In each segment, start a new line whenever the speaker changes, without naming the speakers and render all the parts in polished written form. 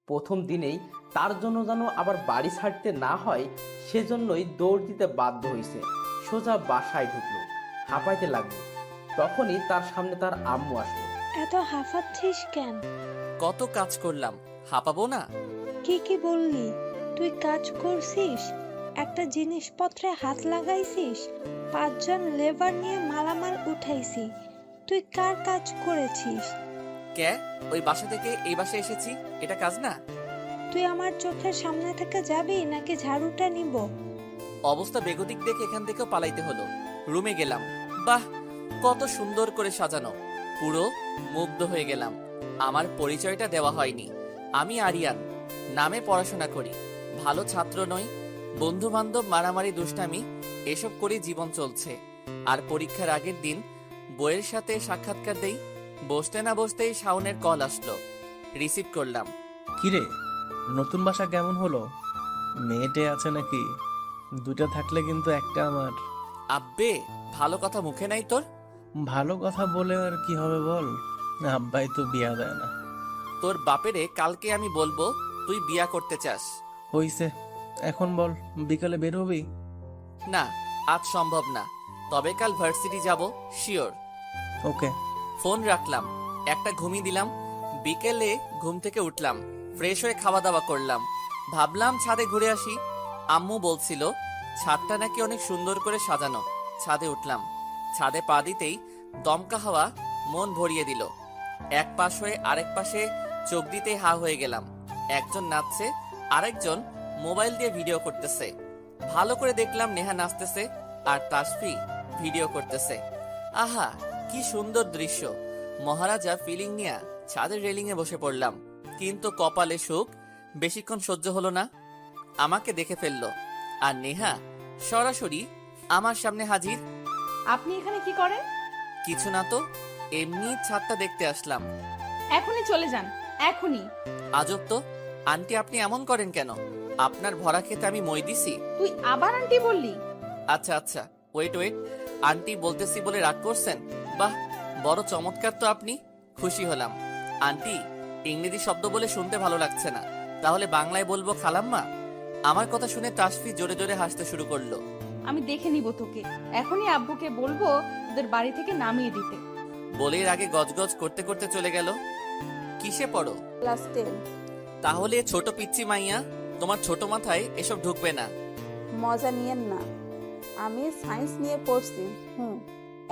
প্রথম দিনেই তার জন্য যেন আবার বাড়ি ছাড়তে না হয় সেজন্যই দৌড় দিতে বাধ্য হয়েছে। সোজা বাসায় ঢুকলো, হাঁপাইতে লাগলো। তখনই তার সামনে তার আম্মু আসলো।
এত হাঁফাচ্ছিস কেন?
কত কাজ করলাম, হাঁপাবো না?
কি কি বললি? তুই কাজ করছিস, একটা জিনিসপত্রে হাত লাগাইছিস, 5 জন লেবার নিয়ে মালামাল উঠাইছি। তুই কার কাজ করেছিস?
কে? ওই বাসা থেকে এই বাসায় এসেছি, এটা কাজ না?
তুই আমার চোখের সামনে থেকে যাবি নাকি ঝাড়ুটা নিব?
অবস্থা বেগতিক দেখে এখান থেকেও পালাইতে হলো। রুমে গেলাম, বাহ কত সুন্দর করে সাজানো, পুরো মুগ্ধ হয়ে গেলাম। আমার পরিচয়টা দেওয়া হয়নি। আমি আরিয়ান, নামে পড়াশোনা করি, ভালো ছাত্র নই। বন্ধু বান্ধব, মারামারি, দুষ্টামি এসব করে জীবন চলছে। আর পরীক্ষার আগের দিন বইয়ের সাথে সাক্ষাৎকার দেই। বসতে না বসতেই শাওনের কল আসলো, রিসিভ করলাম।
কিরে, নতুন বাসা কেমন হলো? মেয়েটে আছে নাকি? দুটা থাকলে কিন্তু একটা আমার।
আব্বে, ভালো কথা মুখে নাই তোর?
ভালো কথা বলে আর কি হবে বল, আব্বাই তো বিয়া দেয় না।
তোর বাপেরে কালকে আমি বলবো তুই বিয়া করতে চাস।
হইছে, এখন বল, বিকালে বের হবি?
না, আজ সম্ভব না, তবে কাল ভার্সিটি যাব শিওর।
ওকে।
ফোন রাখলাম, একটা ঘুমিয়ে দিলাম। বিকেলে ঘুম থেকে উঠলাম, ফ্রেশ হয়ে খাওয়া দাওয়া করলাম। ভাবলাম ছাদে ঘুরে আসি। আম্মু বলছিল ছাদটা নাকি অনেক সুন্দর করে সাজানো। ছাদে উঠলাম, ছাদে পা দিতেই দমকা হাওয়া মন ভরিয়ে দিল। এক পাশ হয়ে আরেক পাশে চোখ দিতেই হা হয়ে গেলাম। একজন নাচছে, আরেকজন মোবাইল দিয়ে ভিডিও করতেছে। ভালো করে দেখলাম নেহা নাচতেছে আর তাসফি ভিডিও করতেছে। আহা, কি সুন্দর দৃশ্য। মহারাজা ফিলিং নিয়ে ছাদের রেলিং এ বসে পড়লাম। কিন্তু কপালে সুখ বেশিক্ষণ সহ্য হলো না। আমাকে দেখে ফেললো, আর নেহা সরাসরি আমার সামনে হাজির।
আপনি এখানে কি করেন?
কিছু না তো, এমনি ছাদটা দেখতে আসলাম।
এখনই চলে যান, এখনই।
আজব তো, আন্টি আপনি এমন করেন কেন? আপনার ভরা খেতে আমি মই দিছি?
তুই আবার আন্টি বললি?
আচ্ছা আচ্ছা, ওয়েট ওয়েট, আন্টি বলতেছি বলে রাগ করছেন? বাহ, বড় চমৎকার তো আপনি। খুশি হলাম। আন্টি, ইংরেজি শব্দ বলে শুনতে ভালো লাগছে না, তাহলে বাংলায় বলবো খালাম্মা? আমার কথা শুনে তাসফি জোরে জোরে হাসতে শুরু করলো।
আমি দেখে নিব তোকে, এখনই আব্বুকে বলবো তোদের বাড়ি থেকে নামিয়ে দিতে।
বলের আগে গজগজ করতে করতে চলে গেল। কিসে পড়ো?
ক্লাস 10।
তাহলে ছোট পিচ্চি মাইয়া, তোমার ছোট মাথায় এসব ঢুকবে না।
মজা নিয়েন না, আমি সায়েন্স নিয়ে পড়ছি।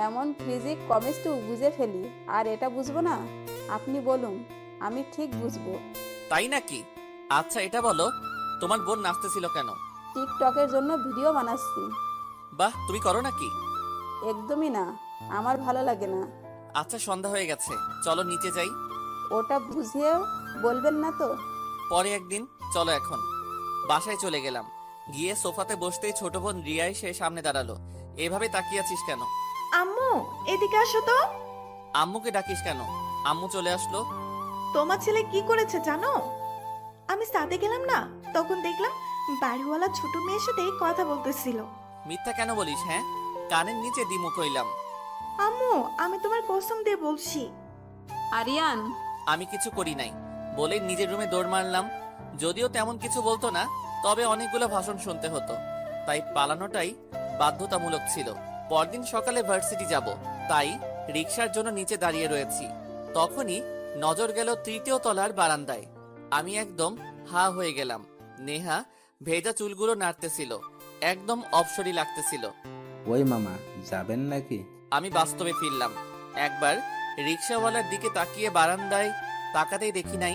এমন ফিজিক্স কেমিস্ট্রি বুঝে ফেলি, আর এটা বুঝবো না? আপনি বলুন, আমি ঠিক বুঝবো।
তাই নাকি? আচ্ছা এটা বলো, তোমার বোন নাচতেছিল কেন?
টিকটকের জন্য ভিডিও বানাচ্ছি।
বাহ, তুমি করো নাকি?
একদমই না, আমার ভালো লাগে না।
আচ্ছা সন্ধ্যা হয়ে গেছে, চলো নিচে যাই।
ওটা বুঝিয়েও বলবেন না তো?
পরে একদিন, চলো এখন। বাসায় চলে গেলাম। গিয়ে সোফাতে বসতেই ছোট বোন রিয়া এসে সামনে দাঁড়ালো। এভাবে তাকিয়ে আছিস কেন?
আম্মু, এদিকে আসো তো।
আম্মুকে ডাকিস কেন? আম্মু চলে আসলো।
তোমার ছেলে কি করেছে জানো? আমি সাথে গেলাম না, তখন দেখলাম বাড়িওয়ালা ছোট মেয়ের সাথে কথা বলতেছিল।
মিথ্যা কেন বলিস? হ্যাঁ, কানের নিচে দিমু কইলাম।
আম্মু, আমি তোমার কসম দিয়ে বলছি।
আরিয়ান,
আমি কিছু করি নাই বলে নিজের রুমে দৌড় মারলাম। যদিও তেমন কিছু বলতো না, তবে অনেকগুলো ভাষণ শুনতে হতো, তাই পালানোটাই বাধ্যতামূলক ছিল। পরদিন সকালে ভার্সিটি যাব, তাই রিক্সার জন্য নিচে দাঁড়িয়ে রয়েছি। তখনই নজর গেল তৃতীয় তলার বারান্দায়। আমি একদম হা হয়ে গেলাম। নেহা ভেজা চুলগুলো নাড়তেছিল, একদম অপসরি লাগতেছিল।
ওই মামা, যাবেন নাকি?
আমি বাস্তবে ফিরলাম। একবার রিক্সাওয়ালার দিকে তাকিয়ে বারান্দায় তাকাতেই দেখি নাই।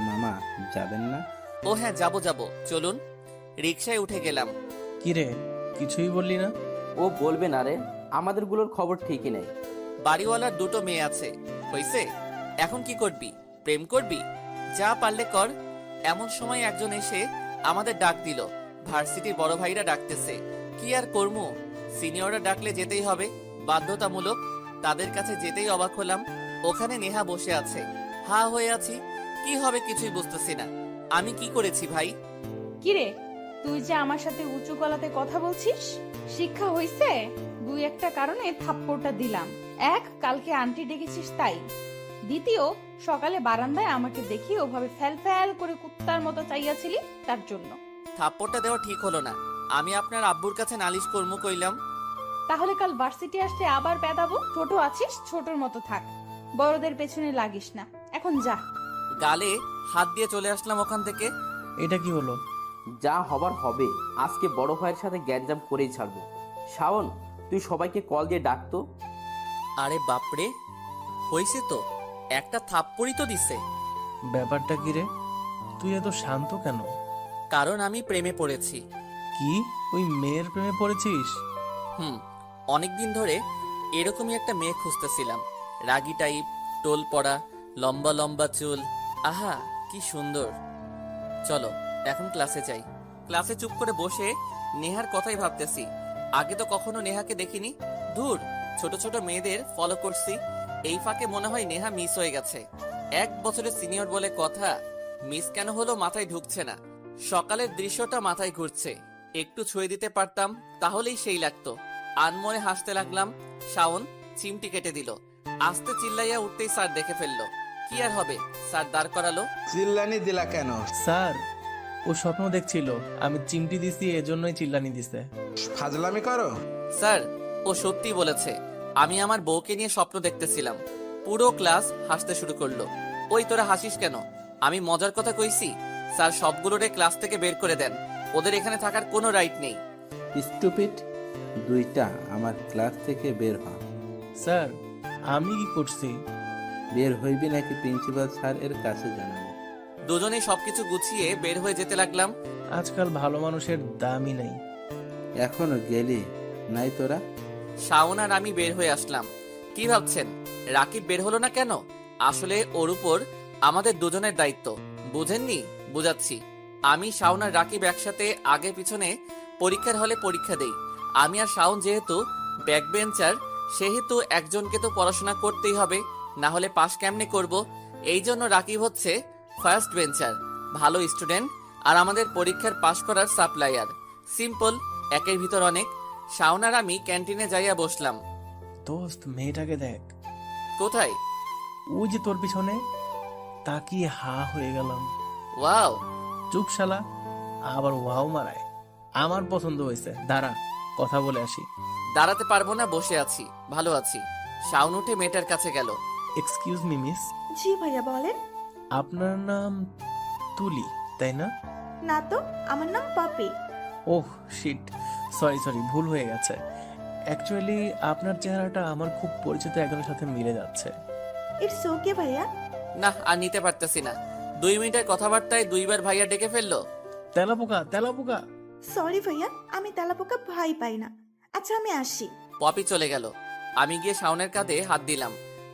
মামা, যাবেন না?
ও হ্যাঁ, যাবো যাবো, চলুন। রিক্সায় উঠে গেলাম।
কিরে, কিছুই বললি না?
ও বলবে না রে, আমাদেরগুলোর খবর ঠিকই নেই।
বাড়িওয়ালার দুটো মেয়ে আছে, হইছে? এখন কি করবি? প্রেম করবি? যা পারলে কর। এমন সময় একজন এসে আমাদের ডাক দিল। ভার্সিটির বড় ভাইরা ডাকতেছে। কি আর করমু, সিনিয়ররা ডাকলে যেতেই হবে, বাধ্যতামূলক। তাদের কাছে যেতেই অবাক হলাম। ওখানে নেহা বসে আছে। হা হয়ে আছি, কি হবে কিছুই বুঝতেছি না। আমি কি করেছি ভাই?
কিরে, তুই যে আমার সাথে উঁচু গলাতে কথা বলছিস, শিক্ষা হইছে? 2-1টা কারণে থাপ্পড়টা দিলাম। এক, কালকে আন্টি ডেকেছিস তাই। দ্বিতীয়, সকালে বারান্দায় আমাকে দেখি ওভাবে ফ্যাল ফ্যাল করে কুত্তার মতো চাইয়াছিলি তার জন্য।
থাপ্পড়টা দেওয়া ঠিক হলো না। আমি আপনার আব্বুর কাছে নালিশ কর্ম কইলাম।
তাহলে কাল ভার্সিটি আসতে আবার পেদাবো। ছোট আছিস, ছোটর মতো থাক, বড়দের পেছনে লাগিস না। এখন যা।
গালে হাত দিয়ে চলে আসলাম ওখান থেকে।
এটা কি হলো?
যা হবার হবে, আজকে বড় ভাইয়ের সাথে গ্যাঞ্জাম করেই ছাড়বো। শাওন, তুই সবাইকে কল দিয়ে ডাকতো।
আরে বাপরে, হয়েছে তো, একটা থাপ্পড়ই তো দিছে।
ব্যাপারটা কি রে? তুই এত শান্ত কেন?
কারণ আমি প্রেমে পড়েছি।
কি, ওই মেয়ের প্রেমে পড়েছিস?
অনেকদিন ধরে এরকমই একটা মেয়ে খুঁজতেছিলাম। রাগী টাইপ, টোল পড়া, লম্বা লম্বা চুল, আহা কি সুন্দর। চলো এখন ক্লাসে যাই। ক্লাসে চুপ করে বসে নেহার কথাই ভাবতেছি। আগে তো কখনো নেহাকে দেখিনি। ধুর, ছোট ছোট মেয়েদের ফলো করছি, এই ফাঁকে মনে হয় নেহা মিস হয়ে গেছে। 1 বছরের সিনিয়র বলে কথা, মিস কেন হলো মাথায় ঢুকছে না। সকালের দৃশ্যটা মাথায় ঘুরছে, একটু ছুঁয়ে দিতে পারতাম তাহলেই সেই লাগতো। আনমনে হাসতে লাগলাম। শাওন চিমটি কেটে দিল। আস্তে চিল্লাইয়া উঠতেই স্যার দেখে ফেললো। কি আর হবে, স্যার দাঁড় করালো।
চিল্লানি দিলা কেন?
স্যার, ও স্বপ্ন দেখছিল আমি চিমটি দিছি, এজন্যই চিল্লানি দিছে।
ফাজলামি করো?
স্যার, ও সত্যি বলেছে। আমি আমার বউকে নিয়ে স্বপ্ন দেখতেছিলাম। পুরো ক্লাস হাসতে শুরু করলো। ওই তোরা হাসিস কেন? আমি মজার কথা কইছি। স্যার সবগুলোরে ক্লাস থেকে বের করে দেন, ওদের এখানে থাকার কোনো রাইট নেই।
স্টুপিড, দুইটা আমার ক্লাস থেকে বের হ।
স্যার, আমি কি করছি?
বের হইবি নাকি প্রিন্সিপাল স্যার এর কাছে জানাবো।
দুজনেই সবকিছু গুছিয়ে বের হয়ে যেতে লাগলাম।
আজকাল ভালো মানুষের দামই নেই।
এখনো গেলি নাই তোরা?
শাওন আর আমি বের হয়ে আসলাম। কি ভাবছেন রাকিব বের হলো না কেন? আসলে ওর উপর আমাদের দুজনের দায়িত্ব, বুঝেননি? বুঝাচ্ছি। আমি, শাওন আর রাকিব একসাথে আগে পিছনে পরীক্ষার হলে পরীক্ষা দেই। আমি আর শাওন যেহেতু ব্যাক বেঞ্চার, সেহেতু একজনকে তো পড়াশোনা করতেই হবে, না হলে পাশ কেমনে করব। এই জন্য রাকিব হচ্ছে ফার্স্ট বেঞ্চার, ভালো স্টুডেন্ট, আর আমাদের পরীক্ষার পাশ করার সাপ্লায়ার। সিম্পল, একের ভিতর অনেক। শাওন আর আমি ক্যান্টিনে যাইয়া বসলাম।
দোস্ত, মেয়েটাকে দেখ।
কোথায়?
ওই যে তোর পিছনে। তাকিয়ে হা হয়ে গেলাম।
ওয়াও।
চুপ শালা, আবার ওয়াও মারায়। আমার পছন্দ হয়েছে, দাঁড়া কথা বলে আসি।
দাঁড়াতে পারবো না, বসে আছি, ভালো আছি। শাওন উঠে মেয়েটার কাছে গেল।
এক্সকিউজ মি মিস,
জি ভাইয়া বলেন।
আপনার নাম তুলি, তাই না?
না তো, আমার নাম পাপি।
ওহ শিট, সরি সরি, ভুল হয়ে গেছে। অ্যাকচুয়ালি আপনার চেহারাটা আমার খুব পরিচিত একজনের সাথে মিলে যাচ্ছে।
ইটস ওকে ভাইয়া।
না, আর নিতে পারতেছি না। 2 মিনিটের কথাবার্তায় 2বার ভাইয়া ডেকে ফেললো।
তেলাপোকা তেলাপোকা।
সরি ভাইয়া, আমি তেলাপোকা ভয় পাই না। আচ্ছা আমি আসি।
পপি চলে গেল। আমি গিয়ে শাওনের কাঁধে হাত দিলাম।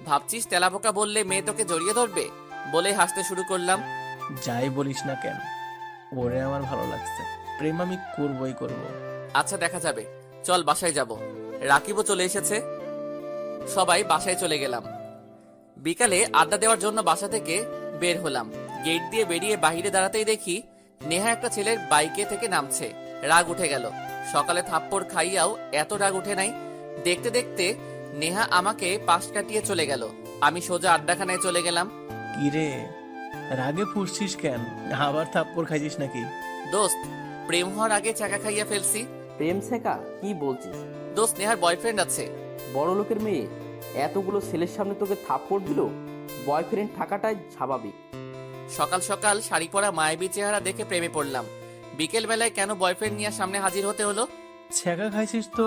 ভাবছিস তেলাপোকা বললে মেয়ে তোকে জড়িয়ে ধরবে? বলে হাসতে শুরু করলাম।
যাই বলিস না কেন, ওরে আমার ভালো লাগছে। প্রেম আমি করবই করব।
আচ্ছা দেখা যাবে, চল বাসায় যাব। রাকিবও চলে এসেছে। সবাই বাসায় চলে গেলাম। বিকালে আড্ডা দেওয়ার জন্য বাসা থেকে বের হলাম। গেট দিয়ে বেরিয়ে বাইরে দাঁড়াতেই দেখি নেহা একটা ছেলের বাইকে থেকে নামছে। রাগ উঠে গেল। সকালে থাপ্পড় খাইয়াও এত রাগ উঠে নাই। দেখতে দেখতে নেহা আমাকে পাশ কাটিয়ে চলে গেল। আমি সোজা আড্ডাখানায় চলে গেলাম।
কিরে, রাগে ফুসছিস কেন? আবার থাপ্পড় খাইছিস নাকি?
দোস্ত, প্রেম হওয়ার আগে চাকা খাইয়া ফেলছি।
প্রেম শেখা কি বলছিস?
দোস্ত, নেহার বয়ফ্রেন্ড আছে।
বড় লোকের মেয়ে এতগুলো ছেলের সামনে তোকে থাপ্পড় দিল? বয়ফ্রেন্ড থাকাটাই স্বাভাবিক।
সকাল সকাল শাড়ি পরা মায়াবী চেহারা দেখে প্রেমে পড়লাম। বিকেল বেলায় কেন বয়ফ্রেন্ড নিয়ে সামনে হাজির হতে হলো?
ছ্যাঁকা খাইছিস তো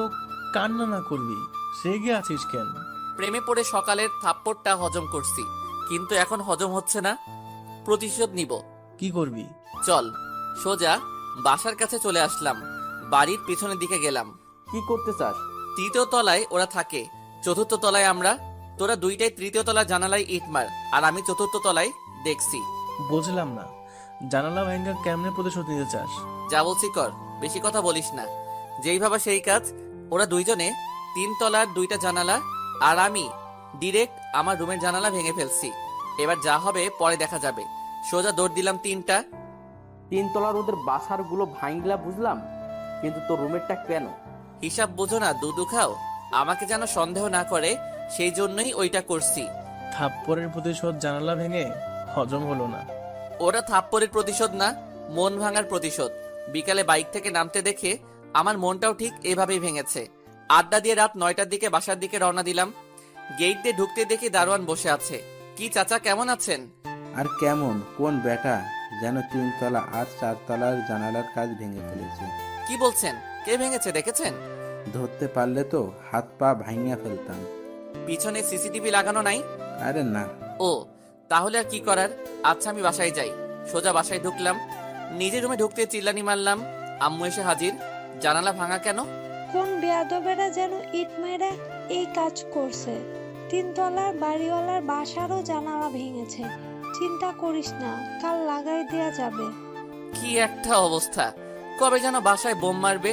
কান্না না করবি, রেগে আছিস কেন?
প্রেমে পড়ে সকালের থাপ্পড়টা হজম করছি, কিন্তু এখন হজম হচ্ছে না। প্রতিশোধ নিব।
কি করবি?
চল। সোজা বাসার কাছে চলে আসলাম। বাড়ির পিছনের দিকে গেলাম।
কি করতে চাস?
3য় তলায় ওরা থাকে, 4র্থ তলায় আমরা। তোরা দুইটাই 3য় তলার জানালায় ইট মার, আর আমি 4র্থ তলায় দেখছি।
বুঝলাম না, জানালা ভাঙ্গা কেমনে প্রতিশোধ নিতে চাস?
যা বলছি কর, বেশি কথা বলিস না। যেই ভাবা সেই কাজ। ওরা দুইজনে 3 তলার 2টা জানালা, আর আমি ডিরেক্ট আমার রুমের জানালা ভেঙে ফেলছি। এবার যা হবে পরে দেখা যাবে। সোজা দৌড় দিলাম 3টা।
3 তলার ওদের বাসার গুলো ভাঙলা বুঝলাম, কিন্তু তোর রুমেরটা কেন?
হিসাব বোঝো না, দুধু খাও। আমাকে যেন সন্দেহ না করে সেই জন্যই ওইটা করছি।
থাপ্পড়ের প্রতিশোধ জানালা ভেঙে হজম হলো না।
ওরা থাপ্পড়ের প্রতিশোধ না, মন ভাঙার প্রতিশোধ। বিকালে বাইক থেকে নামতে দেখে আমার মনটাও ঠিক এভাবেই ভেঙেছে। আড্ডা দিয়ে রাত 9টার দিকে বাসার দিকে রওনা দিলাম। গেট দিয়ে ঢুকতে দেখি দারোয়ান বসে আছে। কি চাচা, কেমন আছেন?
আর কেমন, কোন বেটা যেন 3 তলা আর 4 তলার জানালার কাজ ভেঙে ফেলেছে।
কি বলছেন? কে ভেঙেছে দেখেছেন?
ধরতে পারলে তো হাত পা ভাঙিয়া ফেলতাম।
পিছনে সিসিটিভি লাগানো নাই?
আরে না।
ও, তাহলে আর কি করার। আচ্ছা, আমি বাসায় যাই। সোজা বাসায় ঢুকলাম। নিজের রুমে ঢুকতে চিল্লানি মারলাম। আম্মু এসে হাজির। জানালা ভাঙা কেন?
কোন বেয়াদবেরা যেন ইট মেরে এই কাজ করছে। 3 তলার বাড়িওয়ালার বাসারও জানালা ভেঙেছে। চিন্তা করিস না, কাল লাগাই দেয়া যাবে।
কি একটা অবস্থা! কবে যেন বাসায় বোম মারবে।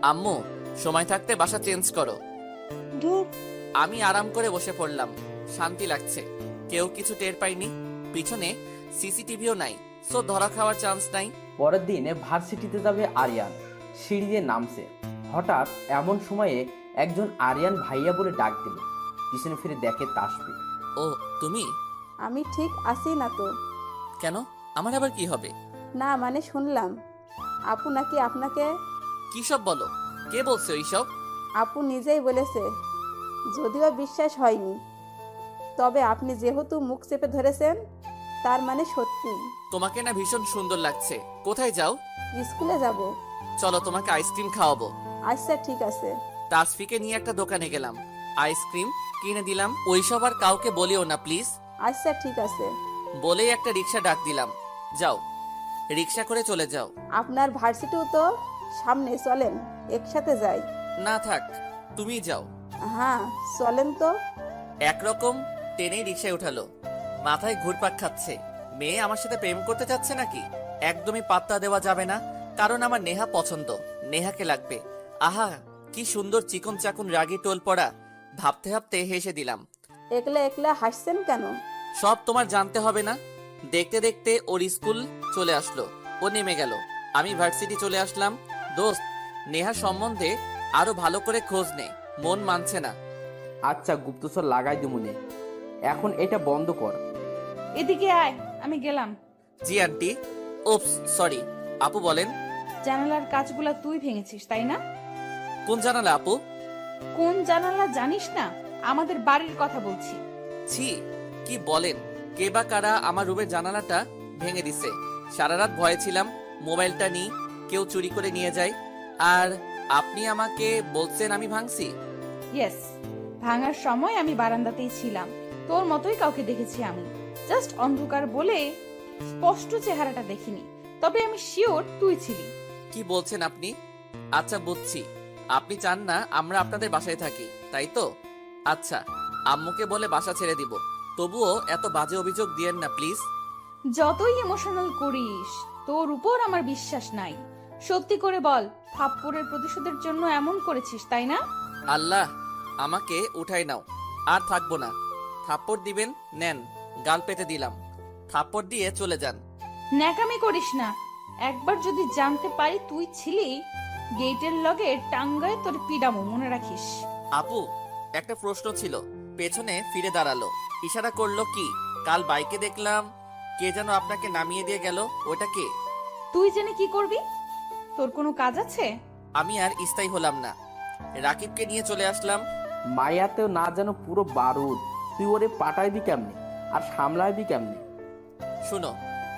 আম্মু, সময় থাকতে বাসা চেঞ্জ করো।
দূর,
আমি আরাম করে বসে পড়লাম। শান্তি লাগছে। কেউ কিছু টের পাইনি। পিছনে সিসিটিভিও নাই, সো ধরা খাওয়ার চান্স নাই।
পরের দিন ভার্সিটিতে যাবে আরিয়ান। সিঁড়ি দিয়ে নামছে। হঠাৎ এমন সময়ে একজন আরিয়ান ভাইয়া বলে ডাক দিল। পিছনে ফিরে দেখে তাসফি।
ও, তুমি?
আমি ঠিক আছি না তো।
কেন? আমার আবার কি হবে?
না মানে শুনলাম আপু নাকি আপনাকে।
কি সব বলো? কে বলছে ওইসব?
আপু নিজেই বলেছে, যদিও বিশ্বাস হয়নি, তবে আপনি যেহেতু মুখ চেপে ধরেছেন তার মানে সত্যি।
তোমাকে না ভীষণ সুন্দর লাগছে। কোথায় যাও?
স্কুলে যাব।
চলো, তোমাকে আইসক্রিম খাওয়াবো।
আচ্ছা ঠিক আছে।
তাসফিকে নিয়ে একটা দোকানে গেলাম। আইসক্রিম কিনে দিলাম। ওইসব আর কাউকে বলিও না প্লিজ।
আচ্ছা ঠিক আছে।
বলেই একটা রিক্সা ডাক দিলাম। যাও, রিক্সা করে চলে যাও।
আপনার ভার্সিটিও তো সামনে, চলেন একসাথে যাই।
না থাক, তুমি যাও।
হ্যাঁ চলেন তো।
একরকম টেনেই রিক্সায় উঠালো। মাথায় ঘুরপাক খাচ্ছে। মেয়ে আমার সাথে প্রেম করতে চাচ্ছে নাকি? একদমই পাত্তা দেওয়া যাবে না, কারণ আমার নেহা পছন্দ। নেহাকে লাগবে। আহা, কি সুন্দর চিকন চাকুন রাগী টোল পড়া। ভাবতে ভাবতে হেসে দিলাম।
একলা একলা হাসছেন কেন?
সব তোমার জানতে হবে না। দেখতে দেখতে ওর স্কুল চলে আসলো। ও নেমে গেল। আমি ভার্সিটি চলে আসলাম। দোস্ত, নেহা সম্বন্ধে আরো ভালো করে খোঁজ নে। মন মানছে না।
আচ্ছা, গুপ্তচর লাগাই দিমুনে। এখন এটা বন্ধ কর।
এদিকে আয়, আমি গেলাম।
জি আন্টি। ওপস, সরি। আপু বলেন।
জানালার কাজগুলা তুই ভেঙেছিস, তাই না?
কোন জানালা আপু?
কোন জানালা জানিস না? আমাদের বাড়ির কথা বলছি।
ছি, কি বলেন? কে বা কারা আমার রুমের জানালাটা ভেঙে দিছে। সারা রাত ভয়ে ছিলাম মোবাইলটা নিয়ে কেউ চুরি করে নিয়ে যায়। আর আপনি আমাকে বলছেন আমি ভাঙছি?
ইয়েস, ভাঙার সময় আমি বারান্দাতেই ছিলাম। তোর মতোই কাউকে দেখেছি আমি। জাস্ট অন্ধকার বলে স্পষ্ট চেহারাটা দেখিনি, তবে আমি শিওর তুই ছিলি।
কি বলছেন আপনি? আচ্ছা বুঝছি, আপনি চান না আমরা আপনাদের বাসায় থাকি, তাই তো? আচ্ছা, আম্মুকে বলে বাসা ছেড়ে দিব। তবুও এত বাজে অভিযোগ দিয়েন না প্লিজ।
যতই ইমোশনাল করিস, তোর উপর আমার বিশ্বাস নাই। সত্যি করে বল, থাপ্পড়ের প্রতিশোধের জন্য এমন করেছিস, তাই না?
আল্লাহ, আমাকে উঠাই নাও। আর থাকবো না। থাপ্পড় দিবেন? নেন, গাল পেতে দিলাম। থাপ্পড় দিয়ে চলে যান।
ন্যাকামি করিস না। একবার যদি জানতে পারি তুই ছিলি, গেটের লগে টাঙ্গায় তোর পিডামো, মনে রাখিস।
আপু, একটা প্রশ্ন ছিল। পেছনে ফিরে দাঁড়ালো, ইশারা করলো কি? কাল বাইকে দেখলাম কে যেন আপনাকে নামিয়ে দিয়ে গেল। ওটা কে?
তুই জেনে কি করবি? তোর কোনো কাজ আছে?
আমি আর স্থায়ী হলাম না। রাকিবকে নিয়ে চলে আসলাম।
মায়াতেও না যেন পুরো বারুদ। তুই ওরে পাঠাইবি কেমনে আর সামলাইবি কেমনে?
শুনো,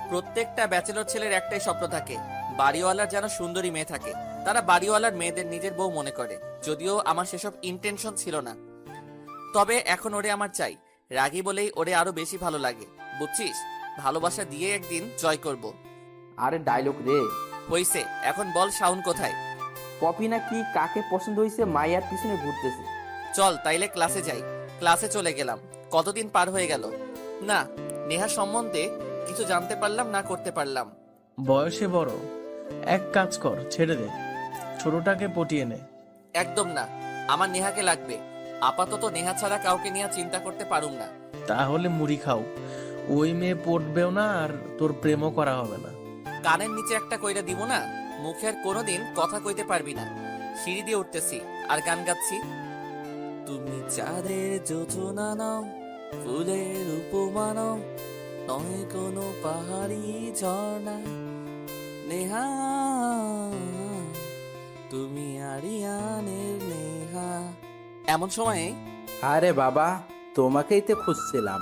প্রত্যেকটা ব্যাচেলর ছেলের একটাই স্বপ্ন থাকে, বাড়িওয়ালার যেন সুন্দরী মেয়ে থাকে। তারা বাড়িওয়ালার মেয়েদের নিজের বউ মনে করে। যদিও আমার সেসব ইন্টেনশন ছিল না, তবে এখন ওরে আমার চাই। রাগী বলেই ওরে আরো বেশি ভালো লাগে, বুঝছিস? ভালোবাসা দিয়ে একদিন জয় করব।
আরে ডায়লগ রে।
হইছে, এখন বল শাউন কোথায়?
পপি না কি কাকে পছন্দ হয়েছে মায়ার পিছনে ঘুরতেছে।
চল তাইলে ক্লাসে যাই। ক্লাসে চলে গেলাম। কতদিন পার হয়ে গেল, না নেহা সম্বন্ধে কিছু জানতে পারলাম না করতে পারলাম।
বয়সে বড়, এক কাজ কর, ছেড়ে দে, ছোটটাকে পটিয়ে নে।
একদম না, আমার নেহাকে লাগবে। আপাতত নেহা ছাড়া কাউকে নিয়ে চিন্তা করতে পারুম না।
তাহলে মুড়ি খাও। ওই মেয়ে পটবেও না আর তোর প্রেমও করা হবে না।
কানের নিচে একটা কইরা দিব না, মুখে আর কোনোদিন কথা কইতে পারবি না। সিঁড়ি দিয়ে উঠতেছি আর গান গাচ্ছি। তুমি চাঁদের যোজনা নাও, ফুলের উপমানো নয় কোনো পাহাড়ি ঝর্ণা। নেহা তুমি আরিয়ানের নেহা। এমন সময়ে
আরে বাবা, তোমাকেই তো খুঁজছিলাম।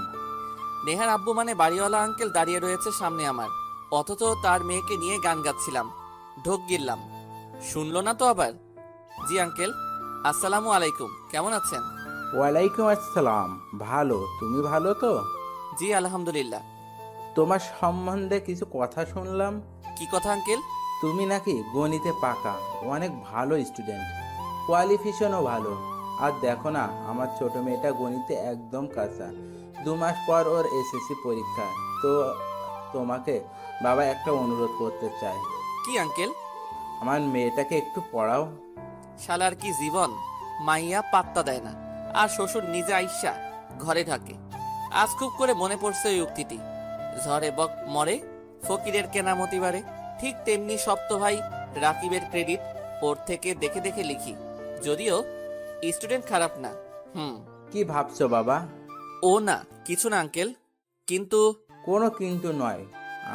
নেহার আব্বু মানে বাড়িওয়ালা আঙ্কেল দাঁড়িয়ে রয়েছে সামনে আমার, অথচ তার মেয়েকে নিয়ে গান গাচ্ছিলাম। ঢোক গিললাম, শুনলো না তো আবার। জি আঙ্কেল, আসসালামু আলাইকুম, কেমন আছেন?
ওয়ালাইকুম আসসালাম, ভালো। তুমি ভালো তো?
জি আলহামদুলিল্লাহ।
তোমার সম্বন্ধে কিছু কথা শুনলাম।
কি কথা আঙ্কেল?
তুমি নাকি গণিতে পাকা, অনেক ভালো স্টুডেন্ট, কোয়ালিফিকেশনও ভালো। আর দেখো না, আমার ছোট মেয়েটা গণিতে একদম কাঁচা। 2 মাস পর ওর এসএসসি পরীক্ষা। তো তোমাকে বাবা একটা অনুরোধ করতে চাই।
কি আঙ্কেল?
আমার মেয়েটাকে একটু পড়াও।
শালার কি জীবন, মাইয়া পাত্তা দেয় না, আর শ্বশুর নিজে আইসা ঘরে ঢাকে। আজ খুব করে মনে পড়ছে ওই উক্তিটি, ঝড়ে বক মরে ফকিরের কেনামতি বাড়ে। ঠিক তেমনি সপ্ত ভাই রাকিবের ক্রেডিট ওর থেকে দেখে দেখে লিখি, যদিও স্টুডেন্ট খারাপ না।
কি ভাবছো বাবা?
ও না, কিছু না আঙ্কেল। কিন্তু
কোনো কিন্তু নয়,